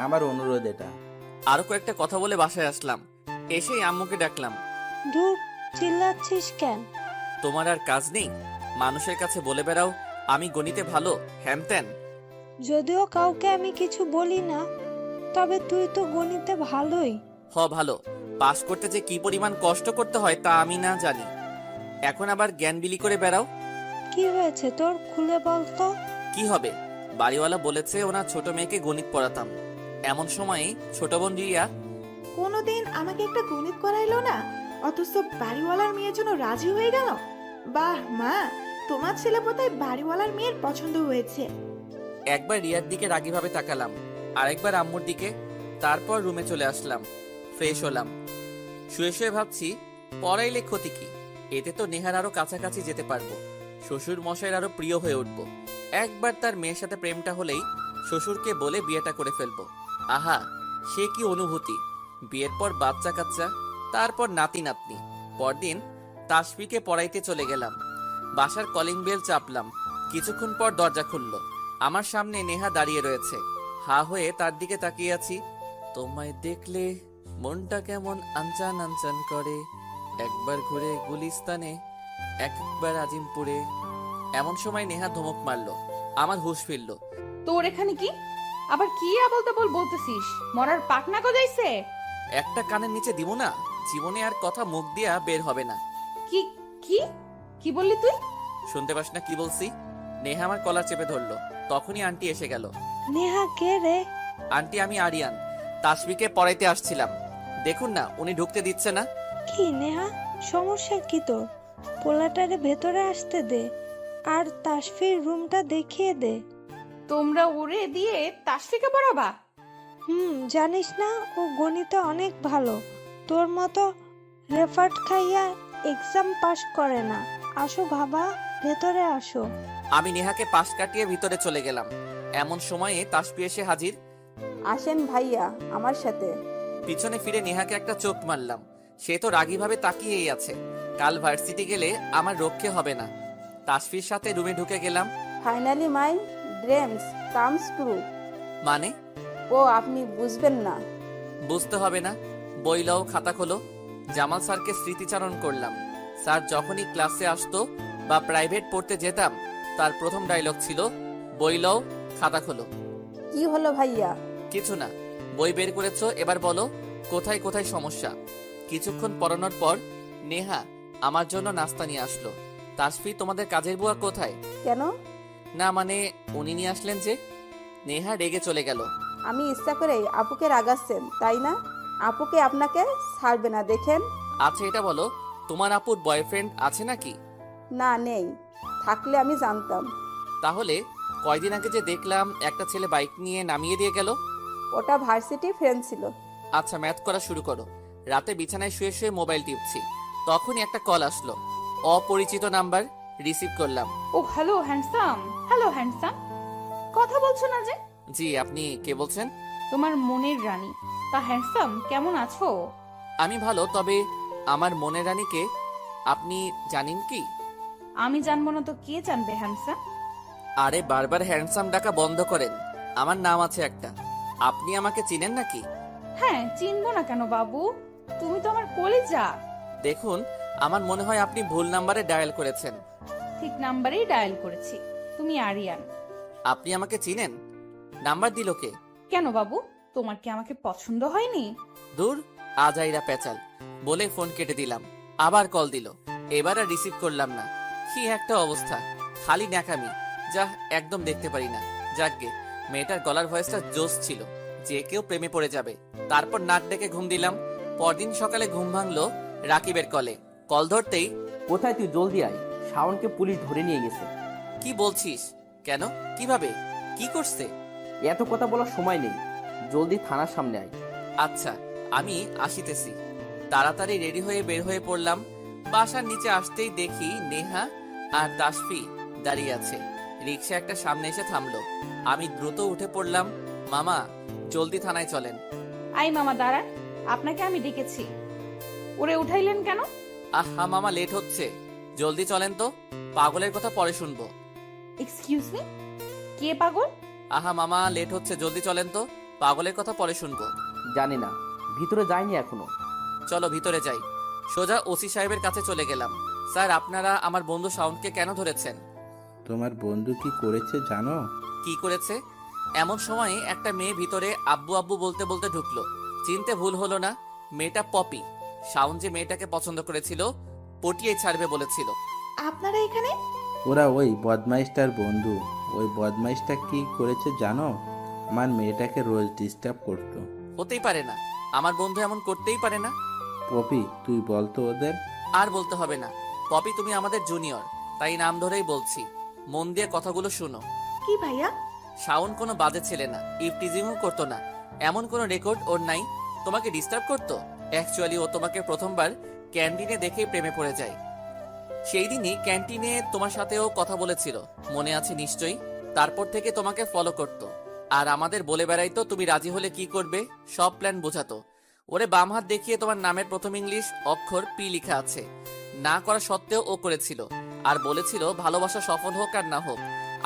আমার অনুরোধ এটা।
আরো কয়েকটা কথা বলে বাসায় আসলাম। এসেই আম্মুকে ডাকলাম।
ধুর, চিল্লাচ্ছিস কেন?
তোমার আর কাজ নেই? মানুষের কাছে বলে বেড়াও আমি গণিতে ভালো, হ্যান ত্যান।
যদিও কাউকে আমি কিছু বলি না, তবে তুই তো গণিতে ভালোই।
ভালো, পাস করতে যে কি পরিমাণ কষ্ট করতে হয় তা আমি না জানি, এখন আবার জ্ঞান বিলি করে বেড়াও।
কি হয়েছে তোর, খুলে বল তো।
কি হবে, বাড়িওয়ালা বলেছে ওনার ছোট মেয়েকে গণিত পড়াতাম। এমন সময় ছোট বোন রিয়া,
কোনোদিন আমাকে একটা গণিত করাইলো না, অথচ বাড়িওয়ালার মেয়ের জন্য রাজি হয়ে গেল। বাহ মা, তোমার ছেলে বোধহয় বাড়িওয়ালার মেয়ের পছন্দ হয়েছে।
একবার রিয়ার দিকে রাগীভাবে তাকালাম, আরেকবার আম্মুর দিকে, তারপর রুমে চলে আসলাম। ফ্রেশ হলাম, শুয়ে শুয়ে ভাবছি পড়াইলে ক্ষতি কি, এতে তো নেহার আরো কাছাকাছি যেতে পারবো, শ্বশুর মশাইয়ের আরো প্রিয় হয়ে উঠবো। একবার তার মেয়ের সাথে প্রেমটা হলেই শ্বশুরকে বলে বিয়েটা করে ফেলবো। আহা, সে কি অনুভূতি! বিয়ের পর বাচ্চা কাচ্চা, তারপর নাতি নাতনি। পরদিন তাসফিকে পড়াইতে চলে গেলাম। বাসার কলিং বেল চাপলাম, কিছুক্ষণ পর দরজা খুলল। আমার সামনে নেহা দাঁড়িয়ে রয়েছে, হা হয়ে তার দিকে তাকিয়ে আছি। তোমায় দেখলে মনটা কেমন আনচান আনচান করে, একবার ঘুরে গুলিস্তানে, একবার আজিমপুরে। এমন সময় নেহা ধমক মারলো, আমার হুঁশ ফিরল।
তোর এখানে কি আবার কি আবল তাবল বলতেছিস? মরার পাকনা গজাইছে?
একটা কানের নিচে দিব না, জীবনে আর কথা মুখ দিয়া বের হবে না।
কি কি কি বললি তুই?
শুনতে পাস না কি বলছি? নেহা আমার কলার চেপে ধরলো, তখনই আন্টি এসে গেল।
নেহা কে রে?
আন্টি, আমি আরিয়ান, তাসফিকে পড়াইতে আসছিলাম। দেখুন না, উনি ঢুকতে দিচ্ছে না।
কি নেহা, সমস্যা কি তোর? পোলাটারে ভেতরে আসতে দে, আর তাসফির রুমটা দেখিয়ে দে।
তোমরা ওরে দিয়ে তাসফিকে পড়াবা?
জানিস না ও গণিতে অনেক ভালো, তোর মতো রেফার্ট খাইয়া এক্সাম পাস করে না। আসো বাবা, ভেতরে আসো।
আমি নেহাকে পাশ কাটিয়ে ভিতরে চলে গেলাম। এমন সময়ে তাসফি এসে হাজির।
আসেন ভাইয়া আমার সাথে।
পিছনে ফিরে নেহাকে একটা চোখ মারলাম, সে তো রাগীভাবে তাকিয়েই আছে। কাল ভার্সিটি গেলে আমার রক্ষে হবে না। তাসফির সাথে রুমে ঢুকে গেলাম।
ফাইনালি মাই ড্রিমস কামস ট্রু।
মানে?
ও আপনি বুঝবেন না।
বুঝতে হবে না, বই লও, খাতা খোলো। জামাল স্যারকে স্মৃতিচারণ করলাম। স্যার যখনই ক্লাসে আসতো বা প্রাইভেট পড়তে যেতাম, তার প্রথম ডায়লগ ছিল বই লও, খাতা খোলো।
কি হলো ভাইয়া?
কিছু না, বই বের করেছো, এবার বলো কোথায় কোথায় সমস্যা। কিছুক্ষণ পড়ানোর পর নেহা আমার জন্য নাস্তা নিয়ে আসলো। তাসফি, তোমাদের কাজের বুয়া কোথায়?
কেন?
না মানে উনি নিয়ে আসলেন যে। নেহা রেগে চলে গেল।
আমি ইচ্ছা করেই আপুকে রাগাচ্ছেন তাই না? আপুকে আপনাকে ছাড়বে না, দেখেন।
আচ্ছা এটা বলো, তোমার আপুর বয়ফ্রেন্ড আছে নাকি?
না, নেই। থাকলে আমি জানতাম।
তাহলে কয়দিন আগে যে দেখলাম একটা ছেলে বাইক নিয়ে নামিয়ে দিয়ে গেল?
ওটা ভার্সিটি ফ্রেন্ড ছিল।
আচ্ছা, ম্যাথ করা শুরু করো। রাতে বিছানায় শুয়ে শুয়ে মোবাইল টিপছি, তখনই একটা কল আসলো। অপরিচিত নাম্বার, রিসিভ করলাম।
ও হ্যালো হ্যান্ডসাম। হ্যালো হ্যান্ডসাম, কথা বলছো না যে?
জি, আপনি কে বলছেন?
তোমার মনের রানী। তা হ্যান্ডসাম, কেমন আছো?
আমি ভালো, তবে আমার মনের রানীকে আপনি জানেন কি?
আমি জানবো না তো কে জানবে হ্যান্ডসাম?
আরে বারবার হ্যান্ডসাম ডাকা বন্ধ করেন, আমার নাম আছে একটা। আপনি আমাকে চিনেন নাকি?
হ্যাঁ, চিনবো না কেন বাবু, তুমি তো আমার কলিজা।
দেখুন, আমার মনে হয় আপনি ভুল নাম্বারে ডায়াল করেছেন।
ঠিক নাম্বারেই ডায়াল করেছি। তুমি আরিয়ান।
আপনি আমাকে চিনেন? নাম্বার দিল কে?
কেন বাবু, তোমার কি আমাকে পছন্দ হয়নি?
দূর, আজাইরা পেঁচাল বলে ফোন কেটে দিলাম। আবার কল দিল, এবার আর রিসিভ করলাম না। কি একটা অবস্থা, খালি ন্যাকামি, যা একদম দেখতে পারি না। যাকগে, মেয়েটার গলার ভয়েসটা জোশ ছিল, যে কেউ প্রেমে পড়ে যাবে। তারপর নাক ডেকে ঘুম দিলাম। পরদিন সকালে ঘুম ভাঙলো রাকিবের কলে। কল ধরতেই,
কোথায় তুই, জলদি আয়, শাওনকে পুলিশ ধরে নিয়ে গেছে।
কি বলছিস? কেন? কিভাবে? কি করছে?
এত কথা বলার সময় নেই, জলদি থানার সামনে আয়।
আচ্ছা, আমি আসিতেছি। তাড়াতাড়ি রেডি হয়ে বের হয়ে পড়লাম। বাসার নিচে আসতেই দেখি নেহা আর তাসফি দাঁড়িয়ে আছে। রিক্সা একটা সামনে এসে থামলো। আমি দ্রুত উঠে পড়লাম। মামা, জলদি থানায় চলেন।
আই মামা দাঁড়ান, আপনাকে আমি ডেকেছি। ওরে উঠাইলেন কেন?
আহা মামা, লেট হচ্ছে, জলদি চলেন তো। পাগলের কথা পরে শুনবো।
এক্সকিউজ মি, কে পাগল?
আহা মামা, লেট হচ্ছে, জলদি চলেন তো। পাগলের কথা পরে শুনবো।
জানি না, ভিতরে যায়নি এখনো।
চলো ভিতরে যাই। সোজা ওসি সাহেবের কাছে চলে গেলাম। স্যার, আপনারা আমার বন্ধু শাওনকে কেন ধরেছেন?
তোমার বন্ধু কি করেছে জানো?
কি করেছে? এমন সময় একটা মেয়ে ভিতরে আব্বু আব্বু বলতে বলতে ঢুকলো। চিনতে ভুল হলো না, মেয়েটা পপি। শাওন যে মেয়েটাকে পছন্দ করেছিল, পটিয়ে ছাড়বে বলেছিল।
আপনারা এখানে?
ওরা ওই বদমাইশটার বন্ধু। ওই বদমাইশটা কি করেছে জানো? আমার মেয়েটাকে রোজ ডিস্টার্ব করতো।
হতেই পারে না, আমার বন্ধু এমন করতেই পারে না।
পপি, তুই বলতো ওদের।
আর বলতে হবে না, পপি তুমি আমাদের জুনিয়র, তাই নাম ধরেই বলছি। মন দিয়ে কথাগুলো শুনো।
কি ভাইয়া?
শাওন কোনো বাজে ছেলে না, ইফটিজিংও করতো না, এমন কোনো রেকর্ড ওর নাই। তোমাকে ডিস্টার্ব করতো? অ্যাকচুয়ালি ও তোমাকে প্রথমবার ক্যান্টিনে দেখেই প্রেমে পড়ে যায়। সেই দিনই ক্যান্টিনে তোমার সাথেও কথা বলেছিল, মনে আছে নিশ্চয়ই। তারপর থেকে তোমাকে ফলো করতো, আর আমাদের বলে বেড়াইতো তুমি রাজি হলে কি করবে, সব প্ল্যান বোঝাতো। ওরে বাম হাত দেখিয়ে তোমার নামের প্রথম ইংলিশ অক্ষর পি লেখা আছে। না করা সত্ত্বেও ও করেছিল, আর বলেছিল ভালোবাসা সফল হোক আর না হোক,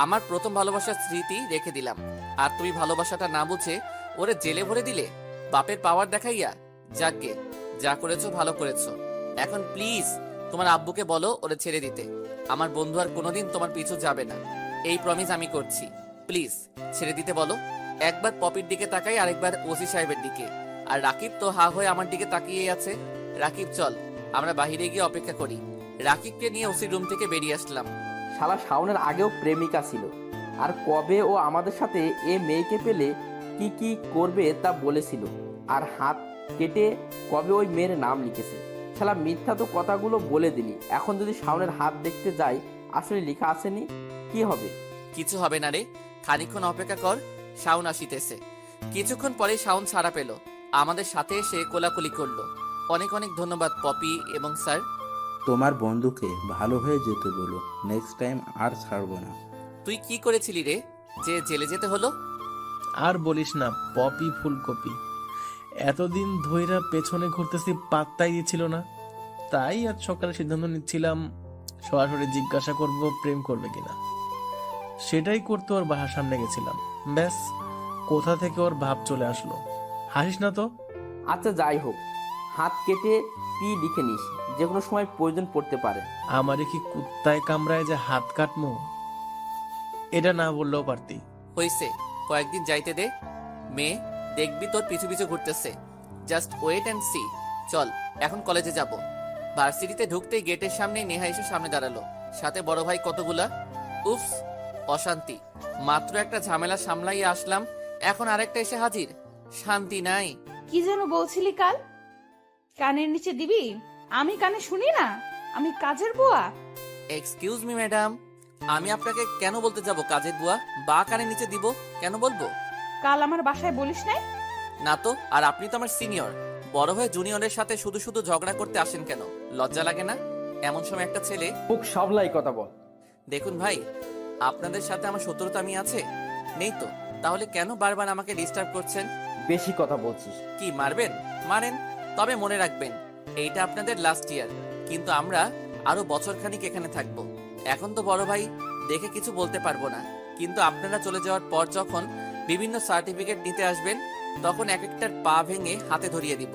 আমার প্রথম ভালোবাসার স্মৃতি রেখে দিলাম। আর তুমি ভালোবাসাটা না বুঝে ওরে জেলে ভরে দিলে, বাপের পাওয়ার দেখাইয়া। যাকগে, যা করেছো ভালো করেছো। এখন প্লিজ তোমার আব্বুকে বলো ওরে ছেড়ে দিতে। আমার বন্ধু আর কোনোদিন তোমার পিছু যাবে না, এই প্রমিস আমি করছি। প্লিজ ছেড়ে দিতে বলো। একবার পপির দিকে তাকাই, আরেকবার ওসি সাহেবের দিকে। আর রাকিব তো হা হয়ে আমার দিকে তাকিয়েই আছে। রাকিব চল, আমরা বাহিরে গিয়ে অপেক্ষা করি। রাকিবকে নিয়ে ওসি রুম থেকে বেরিয়ে আসলাম।
শালা শাওনের আগেও প্রেমিকা ছিল, আর কবে ও আমাদের সাথে এ মেয়েকে পেলে কি কি করবে তা বলেছিল। আর হাত কেটে কবে ওই মেয়ের নাম লিখেছে। শালা মিথ্যা তো কথাগুলো বলে দিলি, এখন যদি শাওনের হাত দেখতে যাই, আসলে লেখা আসেনি, কি হবে?
কিছু হবে না রে, খানিকক্ষণ অপেক্ষা কর, শাওন আসিতেছে। কিছুক্ষণ পরে শাওন ছাড়া পেল, আমাদের সাথে এসে কোলাকুলি করলো। অনেক অনেক ধন্যবাদ পপি এবং স্যার।
তোমার বন্ধুকে ভালো হয়ে যেতে বলো, নেক্সট টাইম আর ছাড়বো না।
তুই কি করেছিলি রে, যে জেলে যেতে হলো?
আর বলিস না, পপি ফুলকপি। এতদিন ধইরা পেছনে ঘুরতেছি, পাত্তাই দিচ্ছিল না। তাই আজ সকালে সিদ্ধান্ত নিচ্ছিলাম সরাসরি জিজ্ঞাসা করব প্রেম করবে কিনা। সেটাই করতে ওর বাসার সামনে গেছিলাম, ব্যাস কোথা থেকে ওর ভাব চলে আসলো। হাসিস না তো।
আচ্ছা যাই হোক, হাত কেটে পি লিখে নিস, যে কোনো সময় প্রয়োজন পড়তে পারে।
আমারে কি কুত্তায় কামড়ায় যে হাত কাটমো? এটা না বললেও পারতি।
হইছে, কয়েকদিন যাইতে দে। মেয়ে দেখবি তোর পিছু পিছু ঘুরতেছে, জাস্ট ওয়েট অ্যান্ড সি। চল এখন কলেজে যাব। ভার্সিটিতে ঢুকতেই গেটের সামনে নেহা এসে সামনে দাঁড়ালো, সাথে বড় ভাই কতগুলা। উফস, অশান্তি। মাত্র একটা ঝামেলা সামলাইয়ে আসলাম, এখন আরেকটা এসে হাজির। শান্তি নাই।
কি যেন বলছিলি কাল? কানের নিচে দিবি? আমি কানে শুনি না, আমি কাজের বুয়া।
এক্সকিউজ মি ম্যাডাম, আমি আপনাকে কেন বলতে যাব কাজের বুয়া? বা কানে নিচে দিব, কেন বলবো?
কাল আমার বাসায় বলিস নাই?
না তো, আর আপনি তো আমার সিনিয়র, বড় হয়ে জুনিয়রের সাথে শুধু শুধু ঝগড়া করতে আসেন কেন? লজ্জা লাগে না? এমন সময় একটা ছেলে।
মুখ সামলাই কথা বল।
দেখুন ভাই, আপনাদের সাথে আমার শত্রুতা আমি আছে? নেই তো, তাহলে কেন বারবার আমাকে ডিস্টার্ব করছেন?
বেশি কথা বলছিস।
কি মারবেন? মারেন, তবে মনে রাখবেন এইটা আপনাদের লাস্ট ইয়ার, কিন্তু আমরা আরো বছরখানিক এখানে থাকবো। এখন তো বড় ভাই, দেখে কিছু বলতে পারবো না। কিন্তু আপনারা চলে যাওয়ার পর যখন বিভিন্ন সার্টিফিকেট নিতে আসবেন তখন এক একটার পা ভেঙে হাতে ধরিয়ে দিব।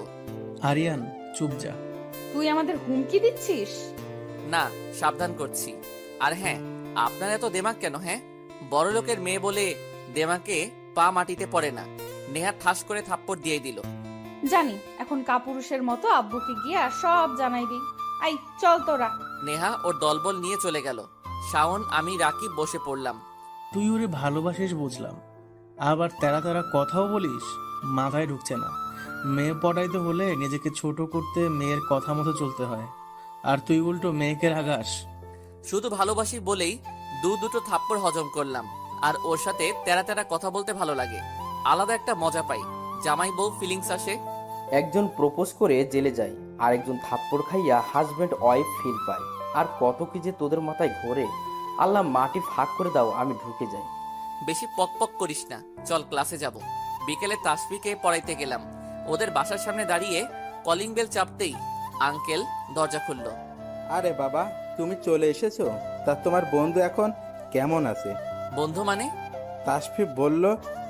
আরিয়ান চুপ যা।
তুই আমাদের হুমকি দিচ্ছিস?
না, সাবধান করছি। আর হ্যাঁ, আপনার এত দেমাগ কেন? হ্যাঁ, বড় লোকের মেয়ে বলে দেমাকে পা মাটিতে পড়ে না। নেহা ঠাস করে থাপ্পড় দিয়ে দিল।
জানি, এখন কাপুরুষের মতো আব্বুকে গিয়ে আর সব জানাই দিই। আই চল তোরা।
নেহা ওর দলবল নিয়ে চলে গেল। শাওন, আমি, রাকিব বসে পড়লাম।
তুই ওরে ভালোবাসিস বুঝলাম, আবার তেরা তেরা কথাও বলিস, মাথায় ঢুকছে না। মেয়ে পটাইতে হলে নিজেকে ছোট করতে মেয়ের কথা মতো চলতে হয়, আর তুই উল্টো মেয়েকে রাগাস।
শুধু ভালোবাসি বলেই দুটো থাপ্পড় হজম করলাম। আর ওর সাথে তেরা তেরা কথা বলতে ভালো লাগে, আলাদা একটা মজা পাই। জামাই বউ ফিলিংস আসে।
একজন প্রপোজ করে জেলে যায়, আরেকজন থাপ্পড় খাইয়া হাজব্যান্ড ওয়াইফ ফিল পায়। আর কত কি যে তোদের মাথায় ঘোরে। আল্লাহ মাটি ফাঁক করে দাও, আমি ঢুকে যাই।
বেশি পক পক করিস না, চল ক্লাসে যাব। বিকেলে তাসফিকে পড়াইতে গেলাম। ওদের বাসার সামনে দাঁড়িয়ে কলিং বেল চাপতেই আঙ্কেল দরজা খুলল।
আরে বাবা, তুমি চলে এসেছো? তা তোমার বন্ধু এখন কেমন আছে?
বন্ধু মানে?
তাসফি বলল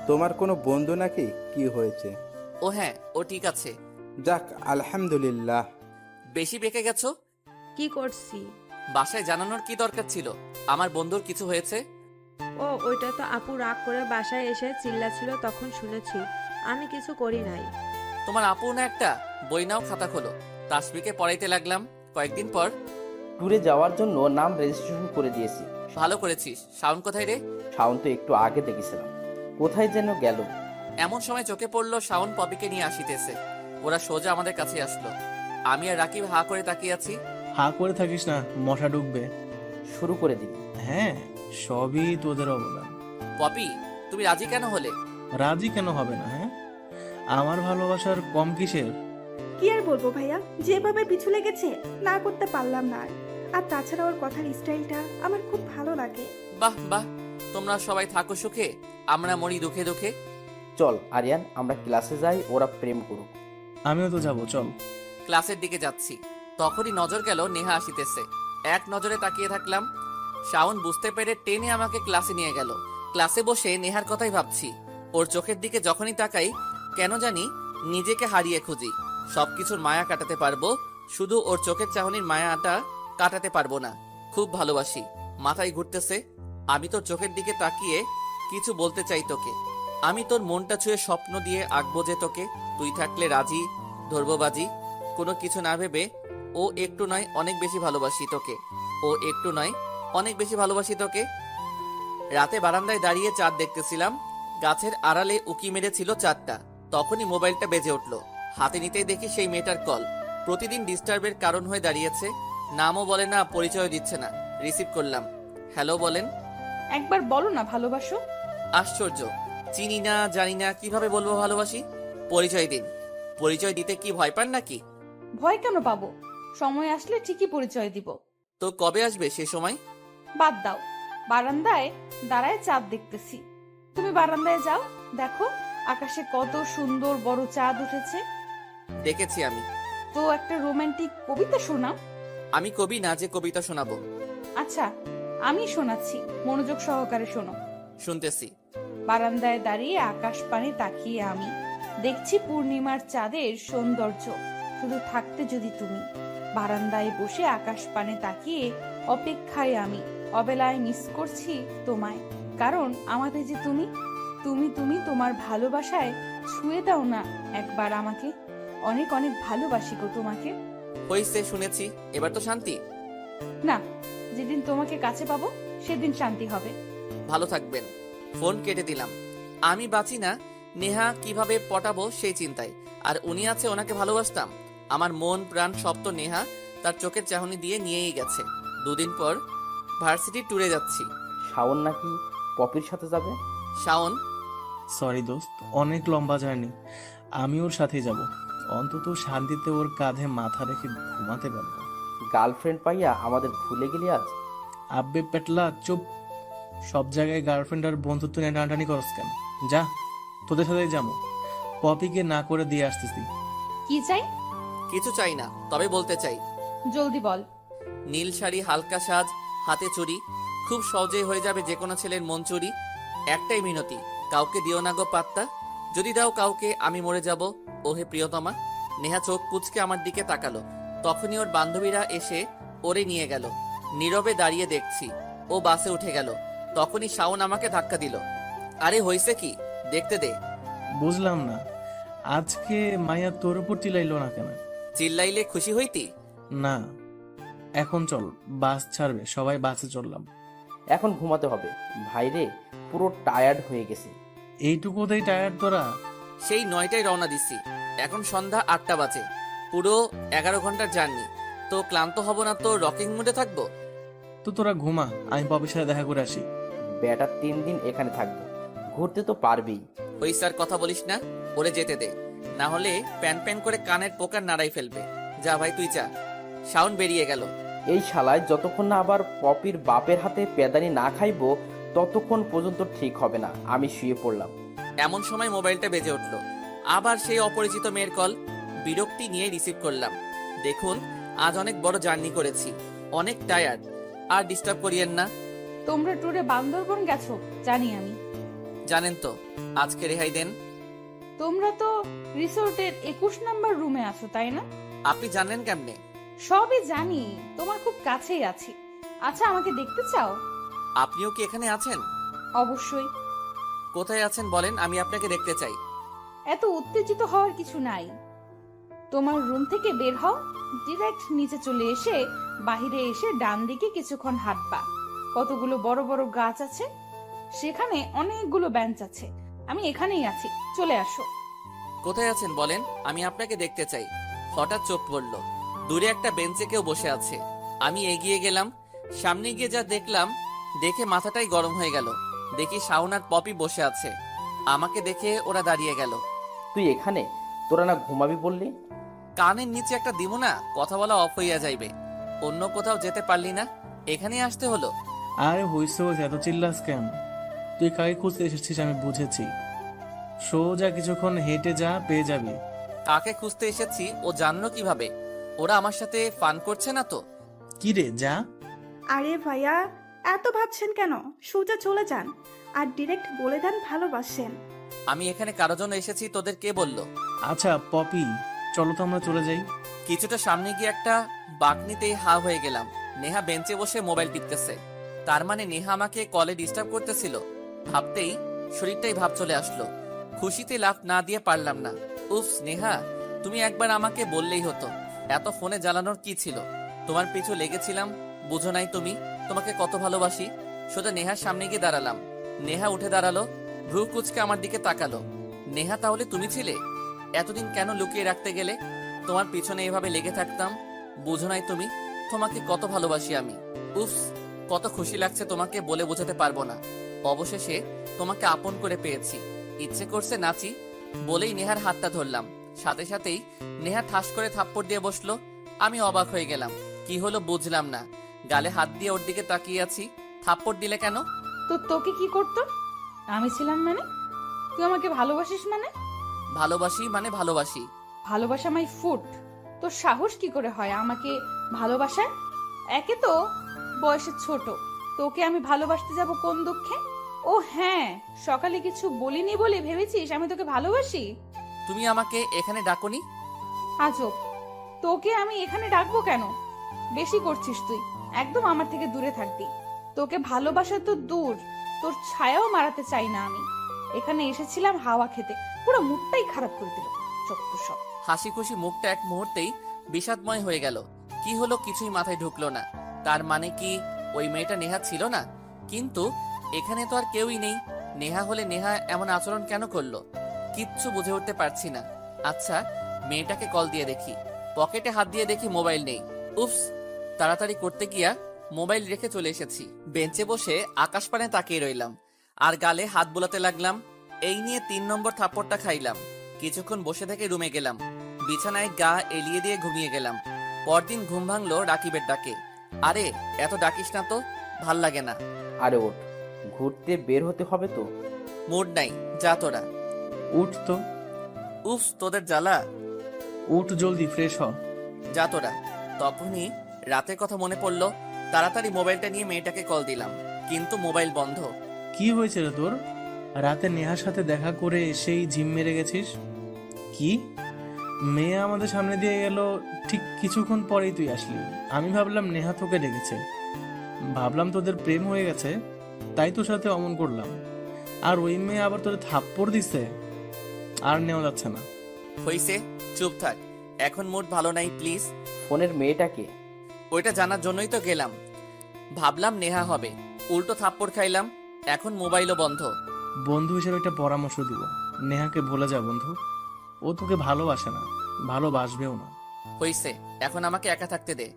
তোমার কোনো বন্ধু নাকি, কি হয়েছে?
ও হ্যাঁ, ও ঠিক আছে।
যাক, আলহামদুলিল্লাহ।
বেশি বেঁকে গেছো?
কি করছি?
বাসায় জানানোর কি দরকার ছিল আমার বন্ধুর কিছু হয়েছে?
ও ওইটা তো আপু রাগ করে বাসায় এসে চিল্লাছিল, তখন শুনেছি। আমি কিছু করি নাই।
তোমার আপু না একটা? বই নাও, খাতা খোলো। তাসফিকে পড়াইতে লাগলাম। কয়েকদিন পর
ট্যুরে যাওয়ার জন্য নাম রেজিস্ট্রেশন করে দিয়েছি।
ভালো করেছিস। শাওন কোথায় রে?
শাওন তো একটু আগে দেখেছিলাম, কোথায় যেন গেল।
এমন সময় চোখে পড়লো শাওন পপিকে নিয়ে আসিতেছে। ওরা সোজা আমাদের কাছে আসলো। আমি আর রাকিব হা করে তাকিয়ে আছি।
হা করে থাকিস না, মশা ঢুকবে।
শুরু করে দিবি?
হ্যাঁ, সবই তোদের অবদান।
পপি, তুমি রাজি কেন হলে?
রাজি কেন হবে না? হ্যাঁ, আমার ভালোবাসার কম কিসের?
কি আর বলবো ভাইয়া, যেভাবে পিছু লেগেছে না করতে পারলাম না। আর তাছাড়া ওর কথার স্টাইলটা আমার খুব ভালো লাগে।
বাহ বাহ, তোমরা সবাই থাকো সুখে, আমরা মরি দুঃখে দুঃখে।
চল আরিয়ান, আমরা ক্লাসে যাই, ওরা প্রেম করুক।
আমিও তো যাবো, চল।
ক্লাসের দিকে যাচ্ছি, তখনই নজর গেল নেহা আসিতেছে। এক নজরে তাকিয়ে থাকলাম। শাওন বুঝতে পেরে টেনে আমাকে ক্লাসে নিয়ে গেল। ক্লাসে বসে নেহার কথাই ভাবছি। ওর চোখের দিকে যখনই তাকাই কেন জানি নিজেকে হারিয়ে খুঁজি। সবকিছুর মায়া কাটাতে পারবো, শুধু ওর চোখের চাহনির মায়াটা কাটাতে পারবো না। খুব ভালোবাসি, মাথায় ঘুরতেছে। আমি তোর চোখের দিকে তাকিয়ে কিছু বলতে চাই তোকে। আমি তোর মনটা ছুঁয়ে স্বপ্ন দিয়ে আঁকবো যে তোকে। তুই থাকলে রাজি, ধরবো বাজি। কোনো কিছু না ভেবে ও একটু নয় অনেক বেশি ভালোবাসি তোকে। ও একটু নয় অনেক বেশি ভালোবাসি তোকে। রাতে বারান্দায় দাঁড়িয়ে চাঁদ দেখতেছিলাম। গাছের আড়ালে উকি মেরেছিল চাঁদটা। তখনই মোবাইলটা বেজে উঠলো। হাতে নিতেই দেখি সেই মেয়েটার কল। প্রতিদিন ডিস্টার্বের কারণ হয়ে দাঁড়িয়েছে। নামও বলে না, পরিচয় দিচ্ছে না। রিসিভ করলাম। হ্যালো বলেন।
একবার বলো না ভালোবাসো।
আশ্চর্য, চিনি না জানি না, কিভাবে বলবো ভালোবাসি? পরিচয় দিন। পরিচয় দিতে কি ভয় পান নাকি?
ভয় কেন পাবো? সময় আসলে ঠিকই পরিচয় দিব।
তো কবে আসবে সে সময়?
বাদ দাও, বারান্দায় দাঁড়ায় চাঁদ দেখতেছি। তুমি বারান্দায় যাও, দেখো আকাশে কত সুন্দর বড় চাঁদ উঠেছে।
দেখেছি আমি।
তো একটা রোমান্টিক কবিতা শোনাও।
আমি কবি না যে কবিতা শোনাবো।
আচ্ছা, আমি শোনাচ্ছি, মনোযোগ সহকারে শোনো।
শুনতেছি।
বারান্দায় দাঁড়িয়ে আকাশ পানে তাকিয়ে আমি দেখছি পূর্ণিমার চাঁদের সৌন্দর্য। শুধু থাকতে যদি তুমি। বারান্দায় বসে আকাশ পানে তাকিয়ে অপেক্ষায় আমি অবেলায় মিস করছি তোমায়। কারণ আমাদের যে তুমি তুমি তুমি তোমার ভালোবাসায় ছুঁয়ে দাও না একবার আমাকে। অনেক অনেক ভালোবাসি গো তোমাকে।
হইছে, শুনেছি, এবার তো শান্তি।
না, যেদিন তোমাকে কাছে পাবো সেদিন শান্তি হবে।
ভালো থাকবেন। ফোন কেটে দিলাম। আমি বাঁচি না, নেহা কিভাবে পটাবো সেই চিন্তায়। আর উনি আছে, ওনাকে ভালোবাসতাম। আমার মন প্রাণ সব তো নেহা তার চোখের চাহনি দিয়ে নিয়েই গেছে। দুদিন পর ভার্সিটি ট্যুরে যাচ্ছি।
শাওন নাকি পপির সাথে যাবে?
শাওন?
সরি দোস্ত, অনেক লম্বা জার্নি। আমি ওর সাথে যাব, অন্তত শান্তিতে ওর কাঁধে মাথা রেখে ঘুমাতে পারবো।
গার্লফ্রেন্ড পাইয়া আমাদের ভুলে গেলি আজ?
আব্বে পেটলা চুপ। সব জায়গায় গার্লফ্রেন্ড আর বন্ধুত্ব নিয়ে টানাটানি করস কেন? যা, তোদের সাথে যাবো। পপিকে না করে দিয়ে আসতেছি।
কি চাই?
কিছু চাই না, তবে বলতে চাই।
জলদি বল।
নীল শাড়ি, হালকা সাজ, হাতে চুড়ি, খুব সহজেই হয়ে যাবে যে কোনো ছেলের মন চুরি। একটাই মিনতি, কাউকে দিও না গো পাত্তা। যদি দাও কাউকে আমি মরে যাব। ওহে প্রিয়তমা। নেহা চোখ কুচকে আমার দিকে তাকালো। তখনই ওর বান্ধবীরা এসে ওরে নিয়ে গেল। নীরবে দাঁড়িয়ে দেখছি। ও বাসে উঠে গেল। তখনই শাওন আমাকে ধাক্কা দিল। আরে হইছে কি, দেখতে দে।
বুঝলাম না, আজকে মায়া তোর উপর চিল্লাইলো না কেন?
চিল্লাইলে খুশি হইতি?
না, এখন চল, বাস ছাড়বে, সবাই বাসে চললাম।
এখন ঘুমাতে হবে ভাইরে, পুরো টায়ার্ড হয়ে গেছি।
এইটুকুতেই টায়ার্ড তোরা?
সেই 9টায় রওনা দিছি, এখন সন্ধ্যা 8টা বাজে। পুরো 11 ঘন্টার জার্নি। তো ক্লান্ত হব না তো রকিং মুডে থাকবো?
তো তোরা ঘুমা, আমি পপির সাথে দেখা করে আসি।
বেটা 3 দিন এখানে থাকবো, ঘুরতে তো পারবেই।
ওই স্যার কথা বলিস না, ওরে যেতে দে, না হলে প্যান প্যান করে কানের পোকার নাড়াই ফেলবে। যা ভাই তুই যা। শাওন বেরিয়ে গেল।
এই শালায় যতক্ষণ না আবার পপির বাপের হাতে পেদানি না খাইবো ততক্ষণ পর্যন্ত ঠিক হবে না। আমি শুয়ে পড়লাম।
এমন সময় মোবাইলটা বেজে উঠলো। আবার সেই অপরিচিত মেয়ের কল। বিরক্তি নিয়ে রিসিভ করলাম। দেখুন, আজ অনেক বড় জার্নি করেছি, অনেক টায়ার্ড, আর ডিস্টার্ব করিয়েন না।
তোমরা ট্যুরে বান্দরবন গেছো জানি আমি।
জানেন তো, আজকে রেহাই দেন।
তোমরা তো রিসোর্টের 21 নম্বর রুমে আছো তাই না?
আপনি জানেন কেমনে?
সবই জানি, তোমার খুব কাছেই আছি। আচ্ছা, আমাকে দেখতে চাও?
আপনিও কি এখানে আছেন?
অবশ্যই।
কোথায় আছেন বলেন, আমি আপনাকে দেখতে চাই।
এত উত্তেজিত হওয়ার কিছু নাই। তোমার রুম থেকে বের হও, ডিরেক্ট নিচে চলে এসে বাহিরে এসে ডান দিকে কিছুক্ষণ হাঁটবা। কতগুলো বড় বড় গাছ আছে, সেখানে অনেকগুলো বেঞ্চ আছে। আমি এখানেই আছি, চলে আসো।
কোথায় আছেন বলেন, আমি আপনাকে দেখতে চাই। হঠাৎ চোখ পড়ল, দূরে একটা বেঞ্চে কেউ বসে আছে। আমি এগিয়ে গেলাম। সামনে গিয়ে যা দেখলাম, দেখে মাথাটাই গরম হয়ে গেল। দেখি শাওন আর পপি বসে আছে। আমাকে দেখে ওরা দাঁড়িয়ে গেল।
তুই এখানে? তোরা না ঘুমাবি বললি?
কানের নিচে একটা দিমু না, কথা বলা অফ হইয়া যাইবে। অন্য কোথাও যেতে পারলি না, এখানে আসতে হলো।
আরে হইছে, এত চিল্লাস কেন? তুই কাকে খুঁজতে এসেছিস আমি বুঝেছি। সোজা কিছুক্ষণ হেঁটে যা, পেয়ে যাবি।
কাকে খুঁজতে এসেছি ও জানলো কিভাবে? ওরা আমার সাথে ফান করছে না তো?
কি রে, যা।
আরে ভাইয়া, এত ভাবছেন কেন? সোজা চলে যান আর ডিরেক্ট বলে দেন ভালোবাসেন।
আমি এখানে কারোর জন্য এসেছি, তোদের কে বললো?
আচ্ছা পপি, চলো তো আমরা চলে যাই।
কিছুটা সামনে গিয়ে একটা বাকনিতেই হা হয়ে গেলাম। নেহা বেঞ্চে বসে মোবাইল টিপতেছে। তার মানে নেহা আমাকে কলে ডিস্টার্ব করতেছিল। ভাবতেই শরীরটাই ভাব চলে আসলো। খুশিতে লাফ না দিয়ে পারলাম না। উফ নেহা, তুমি একবার আমাকে বললেই হতো। এত ফোনে জ্বালানোর কি ছিল? তোমার পিছু লেগেছিলাম, বুঝো নাই তুমি তোমাকে কত ভালোবাসি। সোজা নেহার সামনে গিয়ে দাঁড়ালাম। নেহা উঠে দাঁড়ালো, ভ্রু কুচকে আমার দিকে তাকালো। নেহা, তাহলে তুমি ছিলে? এতদিন কেন লুকিয়ে রাখতে গেলে? তোমার পিছনে এভাবে লেগে থাকতাম, বুঝো নাই তুমি তোমাকে কত ভালোবাসি আমি। উফ, কত খুশি লাগছে, তোমাকে বলে বোঝাতে পারবো না। অবশেষে তোমাকে আপন করে পেয়েছি, ইচ্ছে করছে নাচি। বলেই নেহার হাতটা ধরলাম। সাথে সাথেই নেহা ঠাস করে থাপ্পড় দিয়ে বসলো। আমি অবাক হয়ে গেলাম, কি হলো বুঝলাম না। গালে হাত দিয়ে ওর দিকে তাকিয়ে আছি। থাপ্পড় দিলে কেন?
তো তোকে কি করতো? আমি ছিলাম মানে? তুই আমাকে ভালোবাসিস মানে?
ভালোবাসি মানে ভালোবাসি।
ভালোবাসা মাই ফুট। তোর সাহস কি করে হয় আমাকে ভালোবাসার? একে তো বয়সে ছোট, তোকে আমি ভালোবাসতে যাব কোন দুঃখে? ও হ্যাঁ, সকালে কিছু বলিনি বলে ভেবেছিস আমি তোকে ভালোবাসি?
তুমি আমাকে এখানে ডাকোনি?
আজব, তোকে আমি এখানে ডাকবো কেন? বেশি করছিস তুই, একদম আমার থেকে দূরে থাকবি। তোকে ভালোবাসা তো দূর, তোর ছায়াও মারাতে চাই না আমি। এখানে এসেছিলাম হাওয়া খেতে, পুরো মুডটাই খারাপ করে দিল যত সব।
হাসি খুশি মুখটা এক মুহূর্তেই বিষাদময় হয়ে গেল। কি হলো কিছুই মাথায় ঢুকলো না। তার মানে কি ওই মেয়েটা নেহা ছিল না? কিন্তু এখানে তো আর কেউই নেই। নেহা হলে নেহা এমন আচরণ কেন করলো? কিচ্ছু বুঝে উঠতে পারছি না। আচ্ছা, মেয়েটাকে কল দিয়ে দেখি। পকেটে হাত দিয়ে দেখি মোবাইল নেই। উফস, তাড়াতাড়ি করতে গিয়া মোবাইল রেখে চলে এসেছি। বেঞ্চে বসে আকাশপানে তাকিয়ে রইলাম আর গালে হাত বুলাতে লাগলাম। এই নিয়ে 3 নম্বর থাপ্পড়টা খাইলাম। কিছুক্ষণ বসে থেকে রুমে গেলাম। বিছানায় গা এলিয়ে দিয়ে ঘুমিয়ে গেলাম। পরদিন ঘুম ভাঙলো রাকিবের ডাকে। আরে এত ডাকিস না তো, ভাল লাগে না।
আরে ওঠ, ঘুরতে বের হতে হবে তো।
মুড নাই, যা তোরা।
উঠ তো।
উফ, তোদের জ্বালা।
উঠ জলদি, ফ্রেশ হ।
যা তোরা। তখনই রাতের কথা মনে পড়লো। তাড়াতাড়ি মোবাইলটা নিয়ে মেয়েটাকে কল দিলাম। কিন্তু মোবাইল বন্ধ।
কি হয়েছে রে তোর? রাতে নেহার সাথে দেখা করে এসেই ঝিম মেরে গেছিস? কি, মেয়ে আমাদের সামনে দিয়ে গেল, ঠিক কিছুক্ষণ পরেই তুই আসলি। আমি ভাবলাম নেহা তোকে ডেকেছে, ভাবলাম তোদের প্রেম হয়ে গেছে, তাই তোর সাথে অমন করলাম। আর ওই মেয়ে আবার তোর থাপ্পড় দিছে, আর নেওয়া যাচ্ছে না।
হইছে, চুপ থাক, এখন মুড ভালো নাই প্লিজ।
ফোনের মেয়েটাকে
ওইটা জানার জন্যই তো গেলাম, ভাবলাম নেহা হবে, উল্টো থাপ্পড় খাইলাম, এখন মোবাইলও বন্ধ।
বন্ধু হিসেবে একটা পরামর্শ দিব, নেহাকে ভুলে যা বন্ধু। ও তোকে ভালোবাসে না, ভালোবাসবেও না।
হইছে, এখন আমাকে একা থাকতে দে।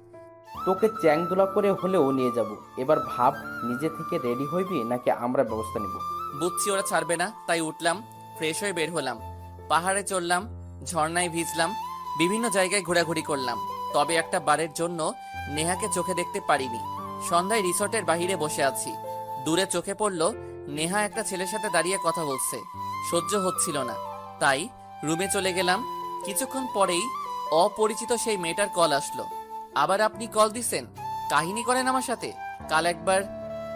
তোকে চ্যাংদোলা করে হলেও নিয়ে যাব। এবার ভাব, নিজে থেকে রেডি হইবি নাকি আমরা ব্যবস্থা নিব?
বুঝছি ওরা ছাড়বে না, তাই উঠলাম, ফ্রেশ হয়ে বের হলাম, পাহাড়ে চড়লাম, ঝর্ণায় ভিজলাম, বিভিন্ন জায়গায় ঘোরাঘুরি করলাম। তবে একটা বারের জন্য নেহাকে চোখে দেখতে পারিনি। সন্ধ্যায় রিসর্টের বাহিরে বসে আছি, দূরে চোখে পড়ল নেহা একটা ছেলের সাথে দাঁড়িয়ে কথা বলছে। সহ্য হচ্ছিল না, তাই রুমে চলে গেলাম। কিছুক্ষণ পরেই অপরিচিত সেই মেয়েটার কল আসলো। আবার আপনি কল দিছেন? কাহিনী করেন আমার সাথে? কাল একবার।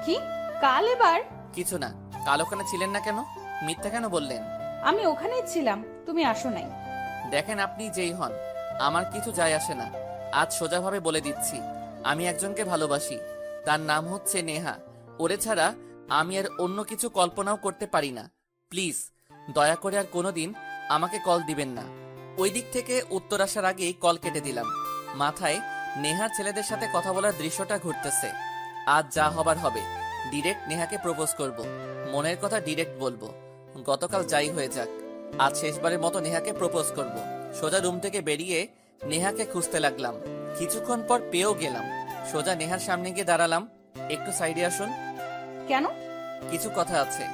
কি কাল? এবার
কিছু না, কাল ওখানে ছিলেন না কেন? মিথ্যা কেন বললেন?
আমি ওখানেই ছিলাম, তুমি আসো নাই।
দেখেন, আপনি যেই হন আমার কিছু যায় আসে না। আজ সোজাভাবে বলে দিচ্ছি, আমি একজনকে ভালোবাসি, তার নাম হচ্ছে নেহা। ওরে ছাড়া আমি আর অন্য কিছু কল্পনাও করতে পারি না। প্লিজ দয়া করে আর কোনোদিন আমাকে কল দিবেন না। ওই দিক থেকে উত্তর আসার আগেই কল কেটে দিলাম। মাথায় নেহার ছেলেদের সাথে কথা বলার দৃশ্যটা ঘুরতেছে। আজ যা হবার হবে, ডিরেক্ট নেহাকে প্রপোজ করব, মনের কথা ডিরেক্ট বলবো। গতকাল যাই হয়ে যাক, আজ শেষবারের মতো নেহাকে প্রপোজ করব। সোজা রুম থেকে বেরিয়ে নেহাকে খুঁজতে লাগলাম। কিছুক্ষণ পর পেয়েও গেলাম। সোজা নেহার সামনে গিয়ে দাঁড়ালাম। একটু সাইডে আসুন।
কেন?
কিছু কথা আছে।